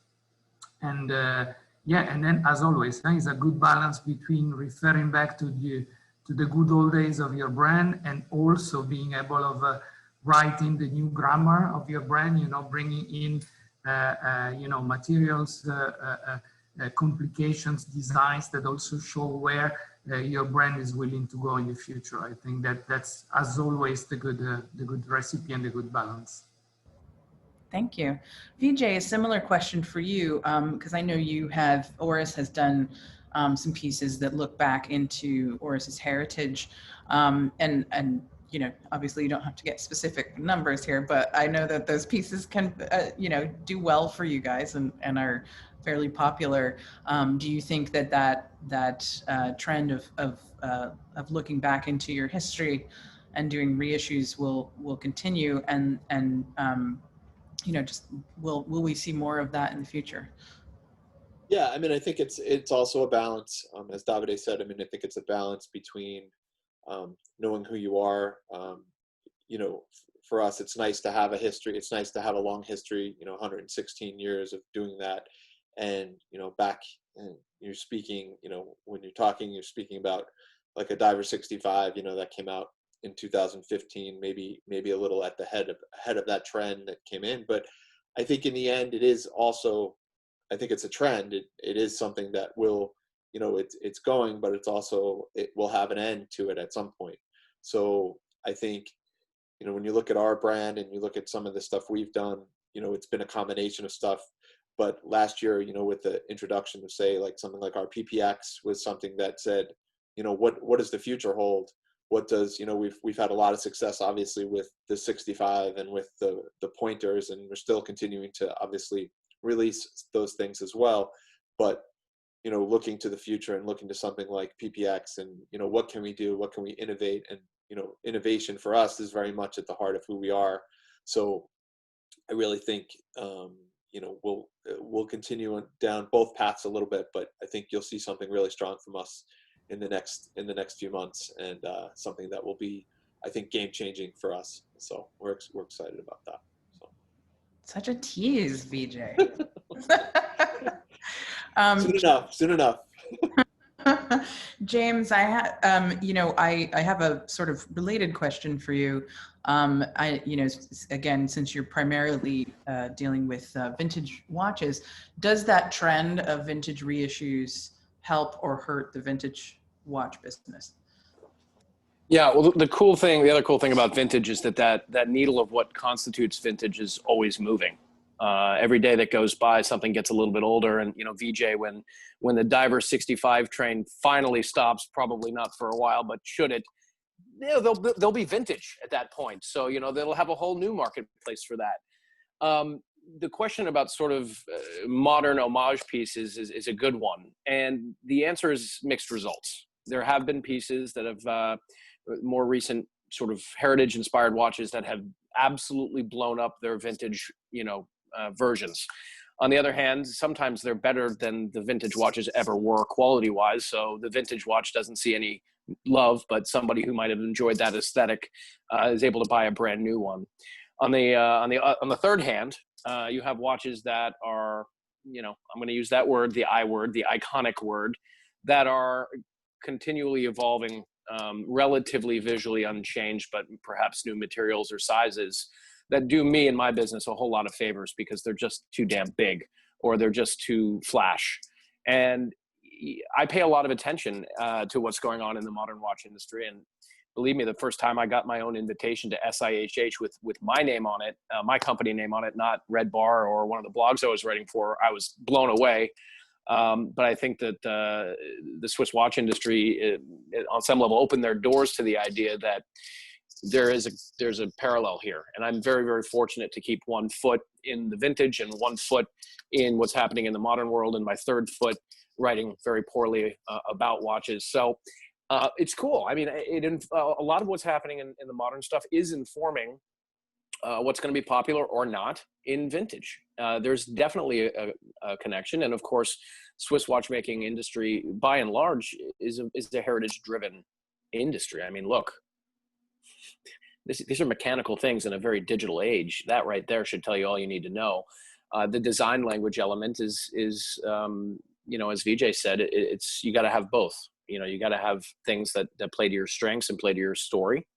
And yeah, and then as always, it's a good balance between referring back to the good old days of your brand and also being able of writing the new grammar of your brand, bringing in, materials, complications, designs that also show where your brand is willing to go in the future. I think that's, as always, the good recipe and the good balance. Thank you. Vijay, a similar question for you, because I know Oris has done some pieces that look back into Oris's heritage, and obviously you don't have to get specific numbers here, but I know that those pieces can, do well for you guys and are fairly popular. Do you think that trend of looking back into your history and doing reissues will continue, and will we see more of that in the future? Yeah, I mean, I think it's also a balance. As Davide said, I mean, I think it's a balance between knowing who you are. For us, it's nice to have a history. It's nice to have a long history, 116 years of doing that. And, back, you're speaking, when you're talking, you're speaking about like a Diver 65, that came out in 2015, maybe a little at the head of that trend that came in. But I think in the end, it is also, I think it's a trend. It is something that will, it's going, but it will have an end to it at some point. So I think, when you look at our brand and you look at some of the stuff we've done, it's been a combination of stuff. But last year, with the introduction of, say, like something like our PPX was something that said, what does the future hold? What does, we've had a lot of success, obviously, with the 65 and with the pointers, and we're still continuing to obviously release those things as well. But, looking to the future and looking to something like PPX and, what can we do? What can we innovate? And, innovation for us is very much at the heart of who we are. So I really think, we'll continue down both paths a little bit, but I think you'll see something really strong from us in the next few months, and something that will be, I think, game changing for us. So we're excited about that. So. Such a tease, Vijay. Soon enough. James, I have a sort of related question for you. Again, since you're primarily dealing with vintage watches, does that trend of vintage reissues help or hurt the vintage watch business? Yeah, well, the other cool thing about vintage is that needle of what constitutes vintage is always moving. Every day that goes by, something gets a little bit older. And, Vijay, when the Diver 65 train finally stops, probably not for a while, but should it, they'll be vintage at that point. So, they'll have a whole new marketplace for that. the question about sort of modern homage pieces is a good one. And the answer is mixed results. There have been pieces that have more recent sort of heritage inspired watches that have absolutely blown up their vintage, versions. On the other hand, sometimes they're better than the vintage watches ever were quality wise. So the vintage watch doesn't see any love, but somebody who might have enjoyed that aesthetic is able to buy a brand new one. On the third hand, you have watches that are, I'm going to use that word, the I word, the iconic word, that are continually evolving, relatively visually unchanged, but perhaps new materials or sizes that do me and my business a whole lot of favors because they're just too damn big or they're just too flash. And I pay a lot of attention to what's going on in the modern watch industry. And believe me, the first time I got my own invitation to SIHH with my name on it, my company name on it, not RedBar or one of the blogs I was writing for, I was blown away. But I think that the Swiss watch industry, on some level, opened their doors to the idea that there's a parallel here. And I'm very, very fortunate to keep one foot in the vintage and one foot in what's happening in the modern world, and my third foot writing very poorly about watches. So it's cool. I mean, a lot of what's happening in the modern stuff is informing what's going to be popular or not in vintage. There's definitely a connection. And of course, Swiss watchmaking industry, by and large, is a heritage-driven industry. I mean, look, these are mechanical things in a very digital age. That right there should tell you all you need to know. The design language element is as Vijay said, it's you got to have both. You got to have things that play to your strengths and play to your story.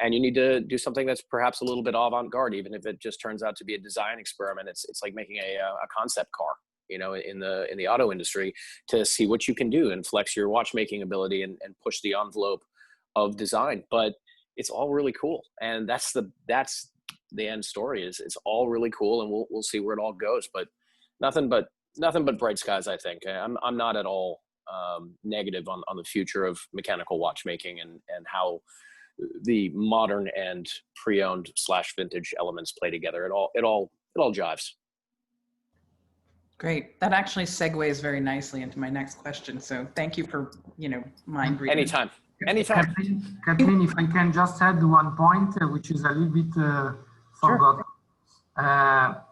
And you need to do something that's perhaps a little bit avant-garde, even if it just turns out to be a design experiment. It's like making a concept car, in the auto industry, to see what you can do and flex your watchmaking ability and push the envelope of design. But it's all really cool, and that's the end story. Is it's all really cool, and we'll see where it all goes. But nothing but bright skies. I think I'm not at all negative on the future of mechanical watchmaking and how the modern and pre-owned / vintage elements play together. It all jives. Great. That actually segues very nicely into my next question. So thank you for, mind reading. Anytime. Kathleen, if I can just add one point, which is a little bit forgotten. Sure.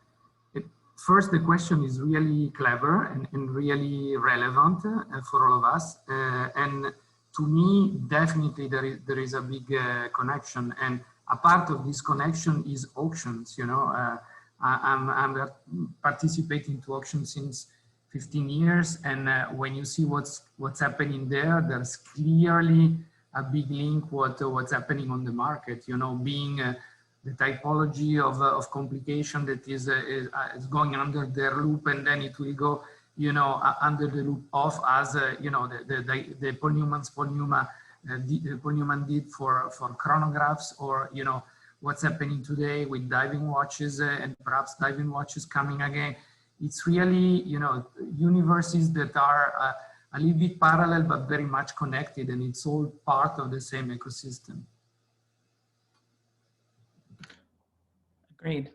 First, the question is really clever and really relevant for all of us. And to me, definitely there is a big connection. And a part of this connection is auctions. I'm participating to auctions since 15 years, and when you see what's happening there, there's clearly a big link what's happening on the market. Being the typology of complication that is going under their loop, and then it will go, under the loop of as the Paul Newman did for chronographs, or what's happening today with diving watches and perhaps diving watches coming again. It's really, universes that are a little bit parallel, but very much connected, and it's all part of the same ecosystem. Agreed.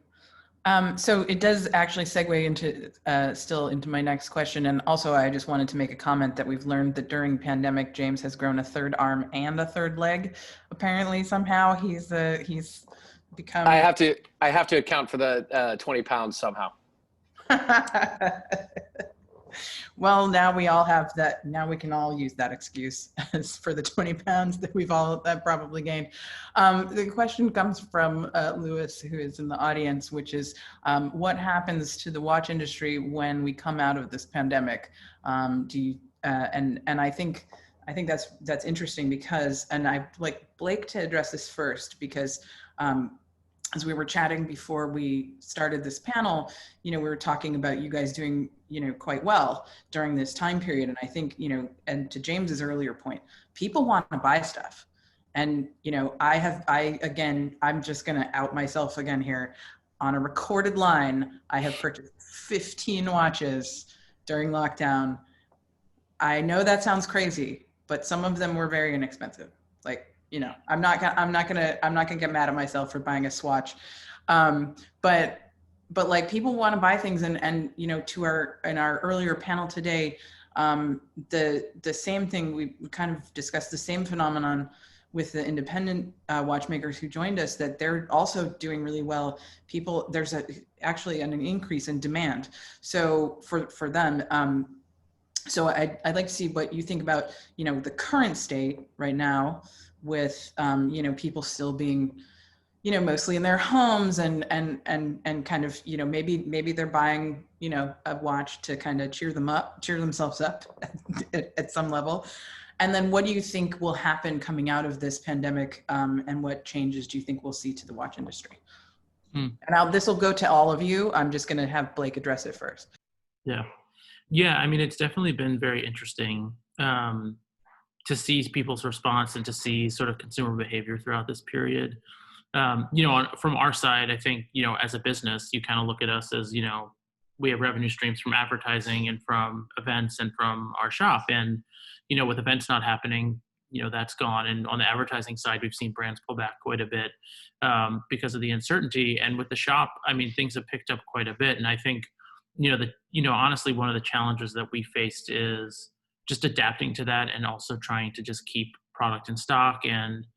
So it does actually segue into my next question. And also, I just wanted to make a comment that we've learned that during pandemic, James has grown a third arm and a third leg. Apparently, somehow he's become. I have to account for the 20 pounds somehow. Well, now we all have that. Now we can all use that excuse as for the 20 pounds that we've all probably gained. The question comes from Lewis, who is in the audience, which is, what happens to the watch industry when we come out of this pandemic? And I think that's interesting because, and I'd like Blake to address this first, because as we were chatting before we started this panel, we were talking about you guys doing, quite well during this time period. And I think, and to James's earlier point, people want to buy stuff. And, I'm just going to out myself again here. On a recorded line, I have purchased 15 watches during lockdown. I know that sounds crazy, but some of them were very inexpensive. I'm not gonna get mad at myself for buying a Swatch. But but like people want to buy things, and you know, in our earlier panel today, the same thing, we kind of discussed the same phenomenon with the independent watchmakers who joined us, that they're also doing really well. There's actually an increase in demand. So for them, so I'd like to see what you think about, you know, the current state right now with, you know, people still being, you know, mostly in their homes and kind of, you know, maybe they're buying, you know, a watch to kind of cheer themselves up at some level. And then what do you think will happen coming out of this pandemic, and what changes do you think we'll see to the watch industry? And this will go to all of you. I'm just going to have Blake address it first. Yeah, I mean, it's definitely been very interesting to see people's response and to see sort of consumer behavior throughout this period. You know, from our side, I think, you know, as a business, you kind of look at us as, you know, we have revenue streams from advertising and from events and from our shop. And, you know, with events not happening, you know, that's gone. And on the advertising side, we've seen brands pull back quite a bit because of the uncertainty. And with the shop, I mean, things have picked up quite a bit. And I think, you know, honestly, one of the challenges that we faced is just adapting to that, and also trying to just keep product in stock. And,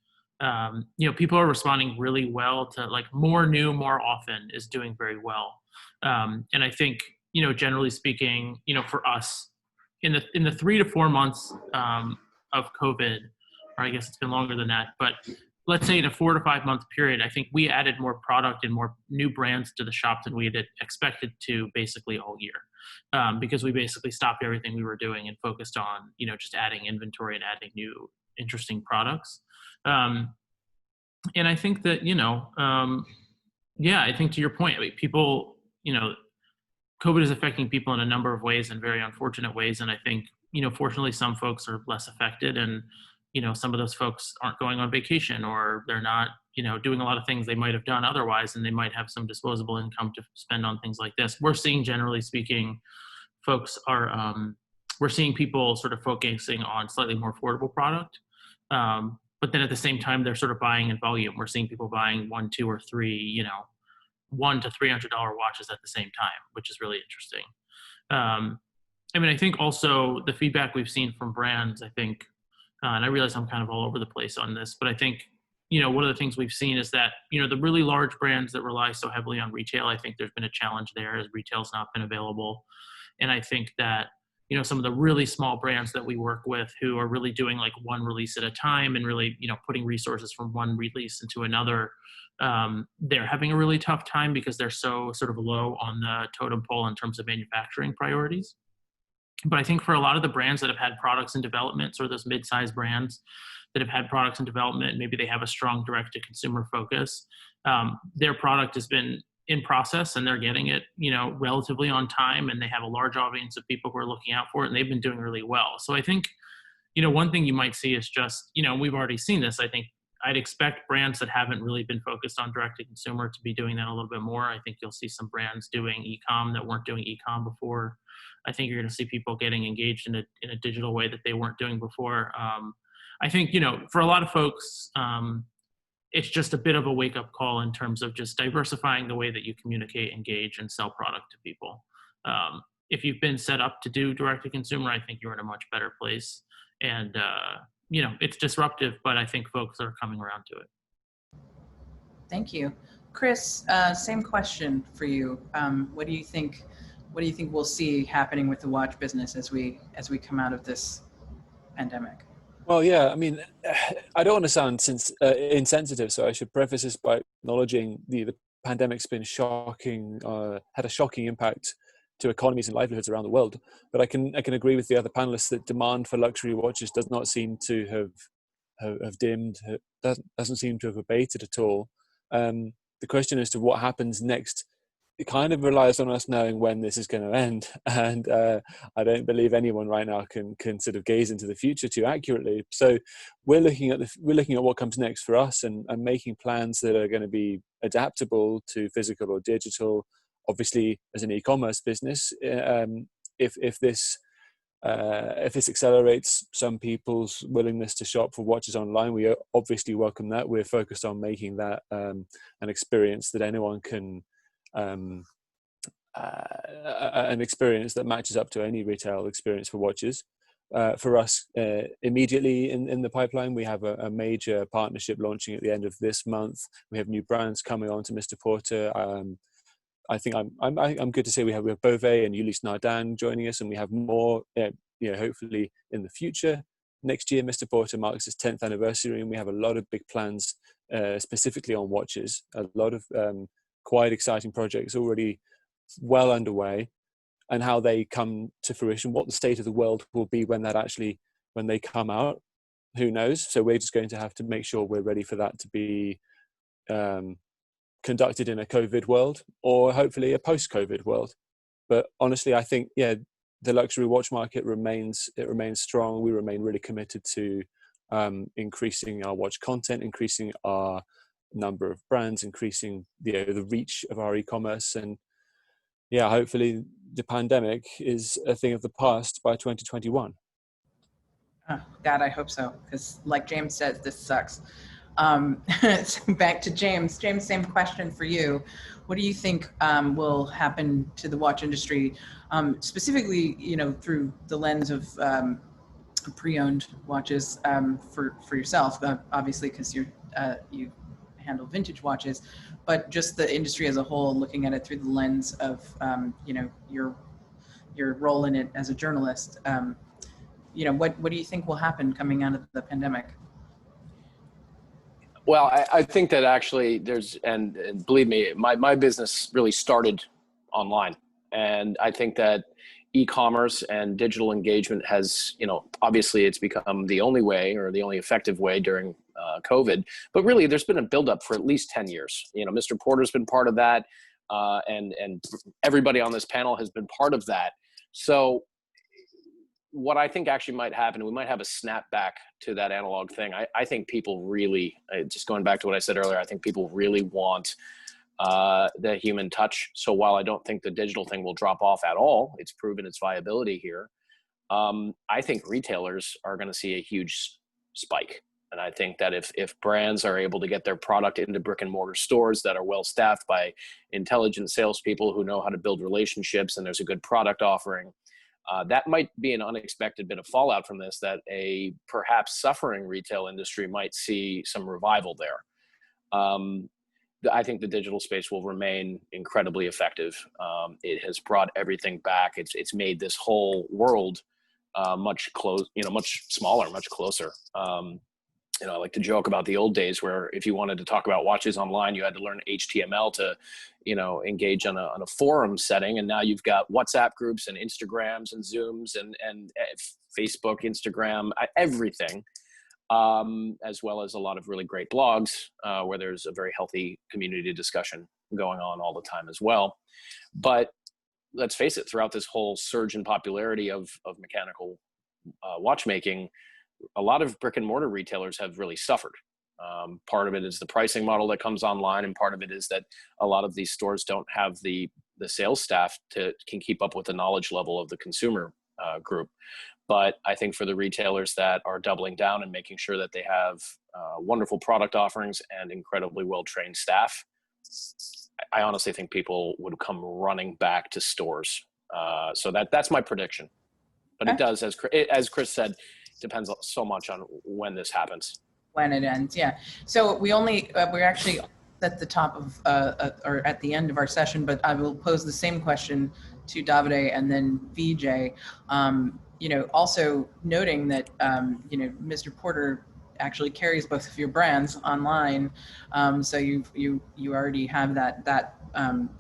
you know, people are responding really well to, like, more new, more often is doing very well. And I think, you know, generally speaking, you know, for us in the 3 to 4 months of COVID, or I guess it's been longer than that, but let's say in a 4 to 5 month period, I think we added more product and more new brands to the shop than we had expected to basically all year, because we basically stopped everything we were doing and focused on, you know, just adding inventory and adding new interesting products. And I think that, you know, yeah, I think to your point, I mean, people, you know, COVID is affecting people in a number of ways, and very unfortunate ways. And I think, you know, fortunately, some folks are less affected, and, you know, some of those folks aren't going on vacation, or they're not, you know, doing a lot of things they might have done otherwise, and they might have some disposable income to spend on things like this. We're seeing, generally speaking, folks are, we're seeing people sort of focusing on slightly more affordable product. But then at the same time, they're sort of buying in volume. We're seeing people buying 1, 2, or 3, you know, $100 to $300 watches at the same time, which is really interesting. I mean, I think also the feedback we've seen from brands, I think, and I realize I'm kind of all over the place on this, but I think, you know, one of the things we've seen is that, you know, the really large brands that rely so heavily on retail, I think there's been a challenge there as retail's not been available. And I think that, you know, some of the really small brands that we work with who are really doing like one release at a time and really, you know, putting resources from one release into another, they're having a really tough time because they're so sort of low on the totem pole in terms of manufacturing priorities. But I think for a lot of the brands that have had products in development, sort of those mid-sized brands that have had products in development, maybe they have a strong direct-to-consumer focus, their product has been in process and they're getting it, you know, relatively on time, and they have a large audience of people who are looking out for it, and they've been doing really well. So I think, you know, one thing you might see is just, you know, we've already seen this. I think I'd expect brands that haven't really been focused on direct-to-consumer to be doing that a little bit more. I think you'll see some brands doing e-com that weren't doing e-com before. I think you're going to see people getting engaged in a digital way that they weren't doing before. I think, you know, for a lot of folks, it's just a bit of a wake-up call in terms of just diversifying the way that you communicate, engage, and sell product to people. If you've been set up to do direct-to-consumer, I think you're in a much better place. And, you know, it's disruptive, but I think folks are coming around to it. Thank you. Chris, same question for you. What do you think we'll see happening with the watch business as we come out of this pandemic? Well, yeah, I mean, I don't want to sound insensitive, so I should preface this by acknowledging the pandemic's been shocking, had a shocking impact to economies and livelihoods around the world. But I can agree with the other panelists that demand for luxury watches does not seem to have dimmed, doesn't seem to have abated at all. The question as to what happens next, it kind of relies on us knowing when this is going to end, and I don't believe anyone right now can sort of gaze into the future too accurately. So we're looking at what comes next for us, and making plans that are going to be adaptable to physical or digital. Obviously, as an e-commerce business, if this accelerates some people's willingness to shop for watches online, we obviously welcome that. We're focused on making that an experience that anyone can an experience that matches up to any retail experience for watches. For us, immediately in the pipeline, we have a major partnership launching at the end of this month. We have new brands coming on to Mr. Porter. I think I'm good to say we have Beauvais and Ulysse Nardin joining us, and we have more. Hopefully in the future. Next year, Mr. Porter marks its 10th anniversary, and we have a lot of big plans specifically on watches. A lot of quite exciting projects already well underway, and how they come to fruition, what the state of the world will be when they come out, who knows? So we're just going to have to make sure we're ready for that to be conducted in a COVID world, or hopefully a post-COVID world. But honestly, I think, the luxury watch market remains strong. We remain really committed to increasing our watch content, increasing our number of brands, increasing the reach of our e-commerce, and hopefully the pandemic is a thing of the past by 2021. Oh, God, I hope so, because like James says, this sucks. So back to James. James, same question for you. What do you think will happen to the watch industry, specifically, through the lens of pre-owned watches for yourself, obviously, because you handle vintage watches, but just the industry as a whole, looking at it through the lens of your role in it as a journalist. What do you think will happen coming out of the pandemic? Well, I think that actually there's, and believe me, my business really started online. And I think that e-commerce and digital engagement has, obviously it's become the only way, or the only effective way during COVID, but really there's been a buildup for at least 10 years. Mr. Porter's been part of that, and everybody on this panel has been part of that. So what I think actually might happen, we might have a snapback to that analog thing. I think people really, just going back to what I said earlier, I think people really want the human touch. So while I don't think the digital thing will drop off at all, it's proven its viability here. I think retailers are going to see a huge spike. And I think that if brands are able to get their product into brick and mortar stores that are well staffed by intelligent salespeople who know how to build relationships, and there's a good product offering, that might be an unexpected bit of fallout from this, that a perhaps suffering retail industry might see some revival there. I think the digital space will remain incredibly effective. It has brought everything back. It's made this whole world much smaller, much closer. I like to joke about the old days where if you wanted to talk about watches online, you had to learn HTML to, engage on a forum setting. And now you've got WhatsApp groups and Instagrams and Zooms and Facebook, Instagram, everything, as well as a lot of really great blogs where there's a very healthy community discussion going on all the time as well. But let's face it, throughout this whole surge in popularity of mechanical watchmaking, a lot of brick and mortar retailers have really suffered. Part of it is the pricing model that comes online, and part of it is that a lot of these stores don't have the sales staff can keep up with the knowledge level of the consumer group. But I think for the retailers that are doubling down and making sure that they have wonderful product offerings and incredibly well-trained staff, I honestly think people would come running back to stores. So that's my prediction. But it does, as Chris said, depends so much on when this happens. When it ends, yeah. So we're actually at the top of or at the end of our session, but I will pose the same question to Davide and then VJ. Also noting that Mr. Porter actually carries both of your brands online, so you already have that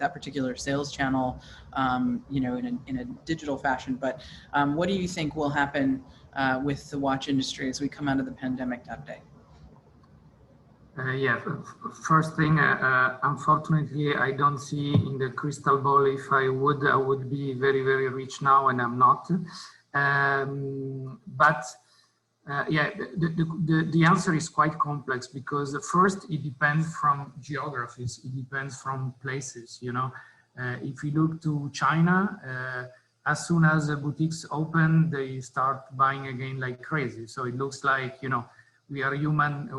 particular sales channel, in a digital fashion. But what do you think will happen with the watch industry as we come out of the pandemic, Davide? First thing, unfortunately, I don't see in the crystal ball. If I would be very, very rich now, and I'm not. The answer is quite complex, because first it depends from geographies, it depends from places. If you look to China, as soon as the boutiques open, they start buying again like crazy. So it looks like we are human.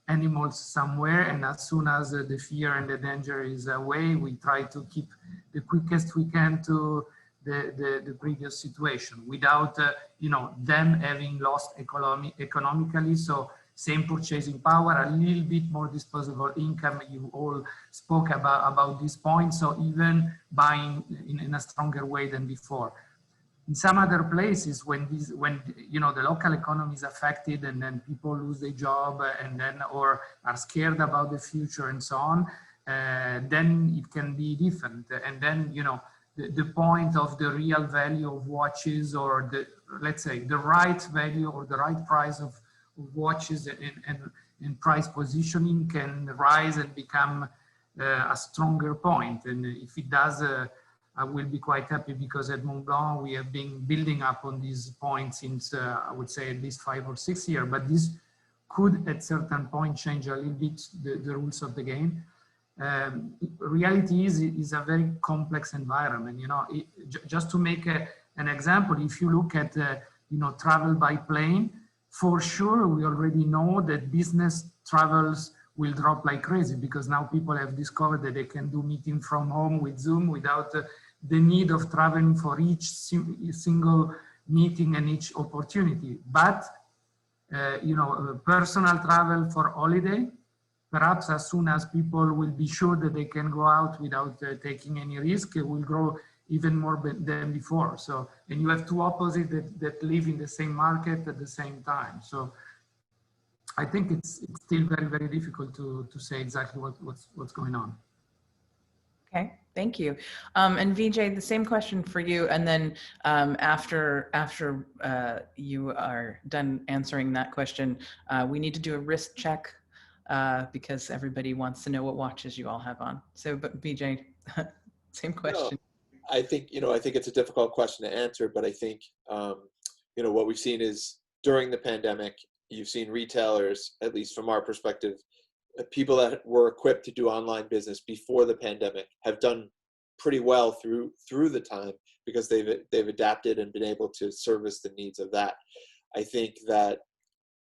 animals somewhere, and as soon as the fear and the danger is away, we try to keep the quickest we can to the previous situation without them having lost economically. So same purchasing power, a little bit more disposable income. You all spoke about this point. So even buying in a stronger way than before. In some other places, when the local economy is affected, and then people lose their job, and then or are scared about the future and so on, then it can be different. And then the point of the real value of watches, or let's say the right value or the right price of watches and price positioning can rise and become a stronger point. And if it does, I will be quite happy, because at Montblanc we have been building up on these points since I would say at least 5 or 6 years, but this could at certain point change a little bit the rules of the game. Reality is a very complex environment. Just to make an example, if you look at travel by plane, for sure we already know that business travels will drop like crazy, because now people have discovered that they can do meeting from home with Zoom without the need of traveling for each single meeting and each opportunity. But personal travel for holiday, perhaps as soon as people will be sure that they can go out without taking any risk, it will grow even more than before. So, and you have two opposites that live in the same market at the same time. So I think it's still very, very difficult to say exactly what's going on. Okay, thank you. And Vijay, the same question for you. And then after you are done answering that question, we need to do a wrist check because everybody wants to know what watches you all have on. So, but Vijay, same question. No, I think it's a difficult question to answer, but I think, what we've seen is during the pandemic, you've seen retailers, at least from our perspective, people that were equipped to do online business before the pandemic have done pretty well through the time, because they've adapted and been able to service the needs of that. I think that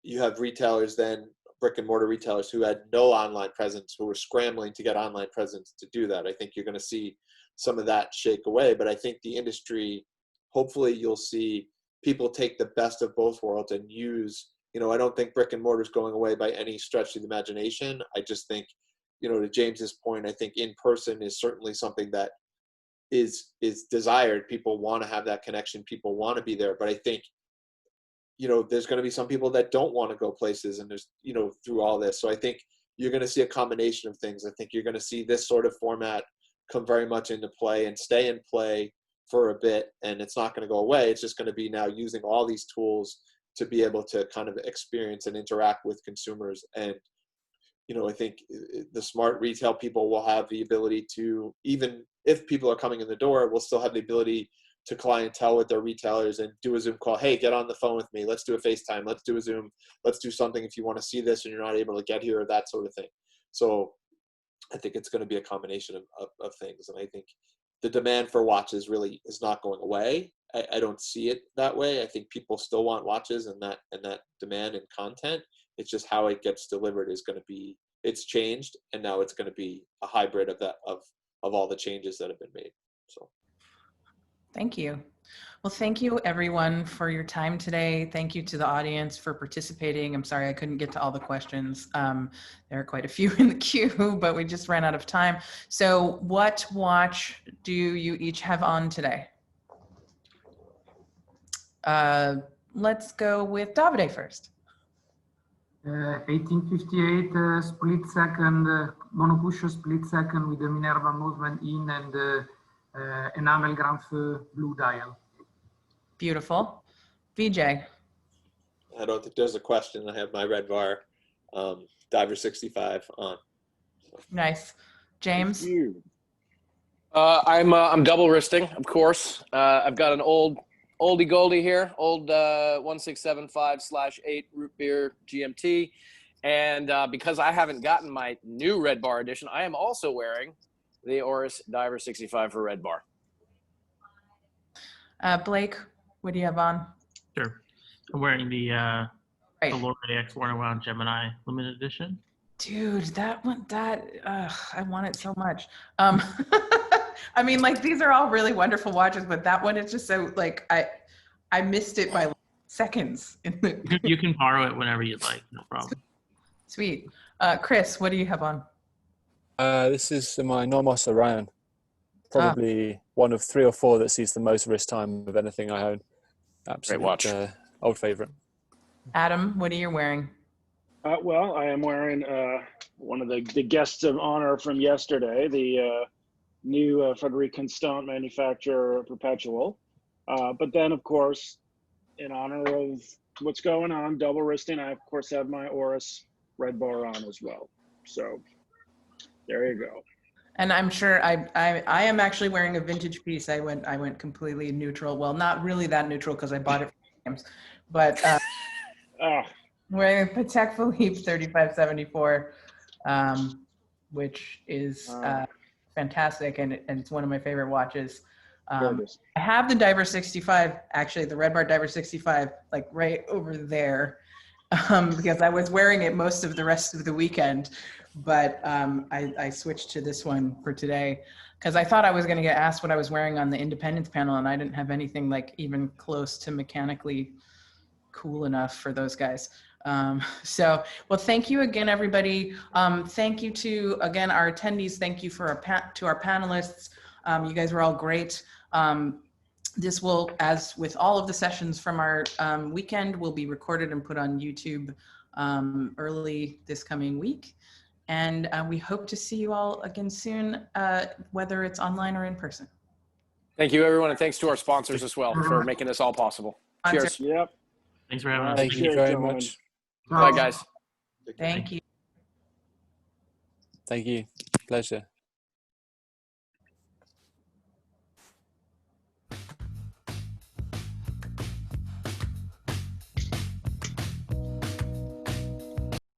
you have retailers then, brick and mortar retailers, who had no online presence, who were scrambling to get online presence to do that. I think you're going to see some of that shake away, but I think the industry, hopefully you'll see people take the best of both worlds and use, I don't think brick and mortar is going away by any stretch of the imagination. I just think, to James's point, I think in person is certainly something that is desired. People want to have that connection. People want to be there. But I think, there's going to be some people that don't want to go places, and there's, through all this. So I think you're going to see a combination of things. I think you're going to see this sort of format come very much into play and stay in play for a bit. And it's not going to go away. It's just going to be now using all these tools to be able to kind of experience and interact with consumers. And, I think the smart retail people will have the ability to, even if people are coming in the door, will still have the ability to clientele with their retailers and do a Zoom call. Hey, get on the phone with me. Let's do a FaceTime. Let's do a Zoom. Let's do something if you want to see this and you're not able to get here, that sort of thing. So I think it's going to be a combination of things. And I think the demand for watches really is not going away. I don't see it that way. I think people still want watches, and that demand and content. It's just how it gets delivered is going to be, it's changed, and now it's going to be a hybrid of that, of all the changes that have been made. So thank you. Well, thank you everyone for your time today. Thank you to the audience for participating. I'm sorry I couldn't get to all the questions. There are quite a few in the queue, but we just ran out of time. So what watch do you each have on today? Let's go with Davide first. 1858 split second, monopusher split second with the Minerva movement in and enamel grand feu blue dial. Beautiful. Vijay. I don't think there's a question. I have my RedBar Diver 65 on. Nice. James. I'm double wristing, of course. I've got an oldie goldie here, old 1675/8 root beer GMT. And because I haven't gotten my new RedBar edition, I am also wearing the Oris Diver 65 for RedBar. Blake, what do you have on? Sure. I'm wearing the Lord X Warner Wound Gemini limited edition. Dude, that one, I want it so much. I mean, like, these are all really wonderful watches, but that one is just so, like, I missed it by like, seconds. You can borrow it whenever you'd like, no problem. Sweet. Chris, what do you have on? This is my Nomos Orion. Probably one of 3 or 4 that sees the most wrist time of anything I own. Absolute, Great watch. Old favorite. Adam, what are you wearing? Well, I am wearing one of the guests of honor from yesterday, the new Frederic Constant manufacturer Perpetual. But then, of course, in honor of what's going on, double wristing, I, of course, have my Oris RedBar on as well. So there you go. And I'm sure I am actually wearing a vintage piece. I went completely neutral. Well, not really that neutral because I bought it from James, but wearing a Patek Philippe 3574, which is fantastic, and it's one of my favorite watches. I have the Diver 65, actually the RedBar Diver 65, like right over there, because I was wearing it most of the rest of the weekend, but I switched to this one for today because I thought I was going to get asked what I was wearing on the Independence panel, and I didn't have anything like even close to mechanically cool enough for those guys. So, well, thank you again, everybody. Thank you to, again, our attendees. Thank you for to our panelists. You guys were all great. This will, as with all of the sessions from our weekend, will be recorded and put on YouTube early this coming week. And we hope to see you all again soon, whether it's online or in person. Thank you, everyone. And thanks to our sponsors as well for making this all possible. Cheers. Yep. Thanks for having us. Thank you very much. Bye, guys. Thank you. Thank you. Pleasure.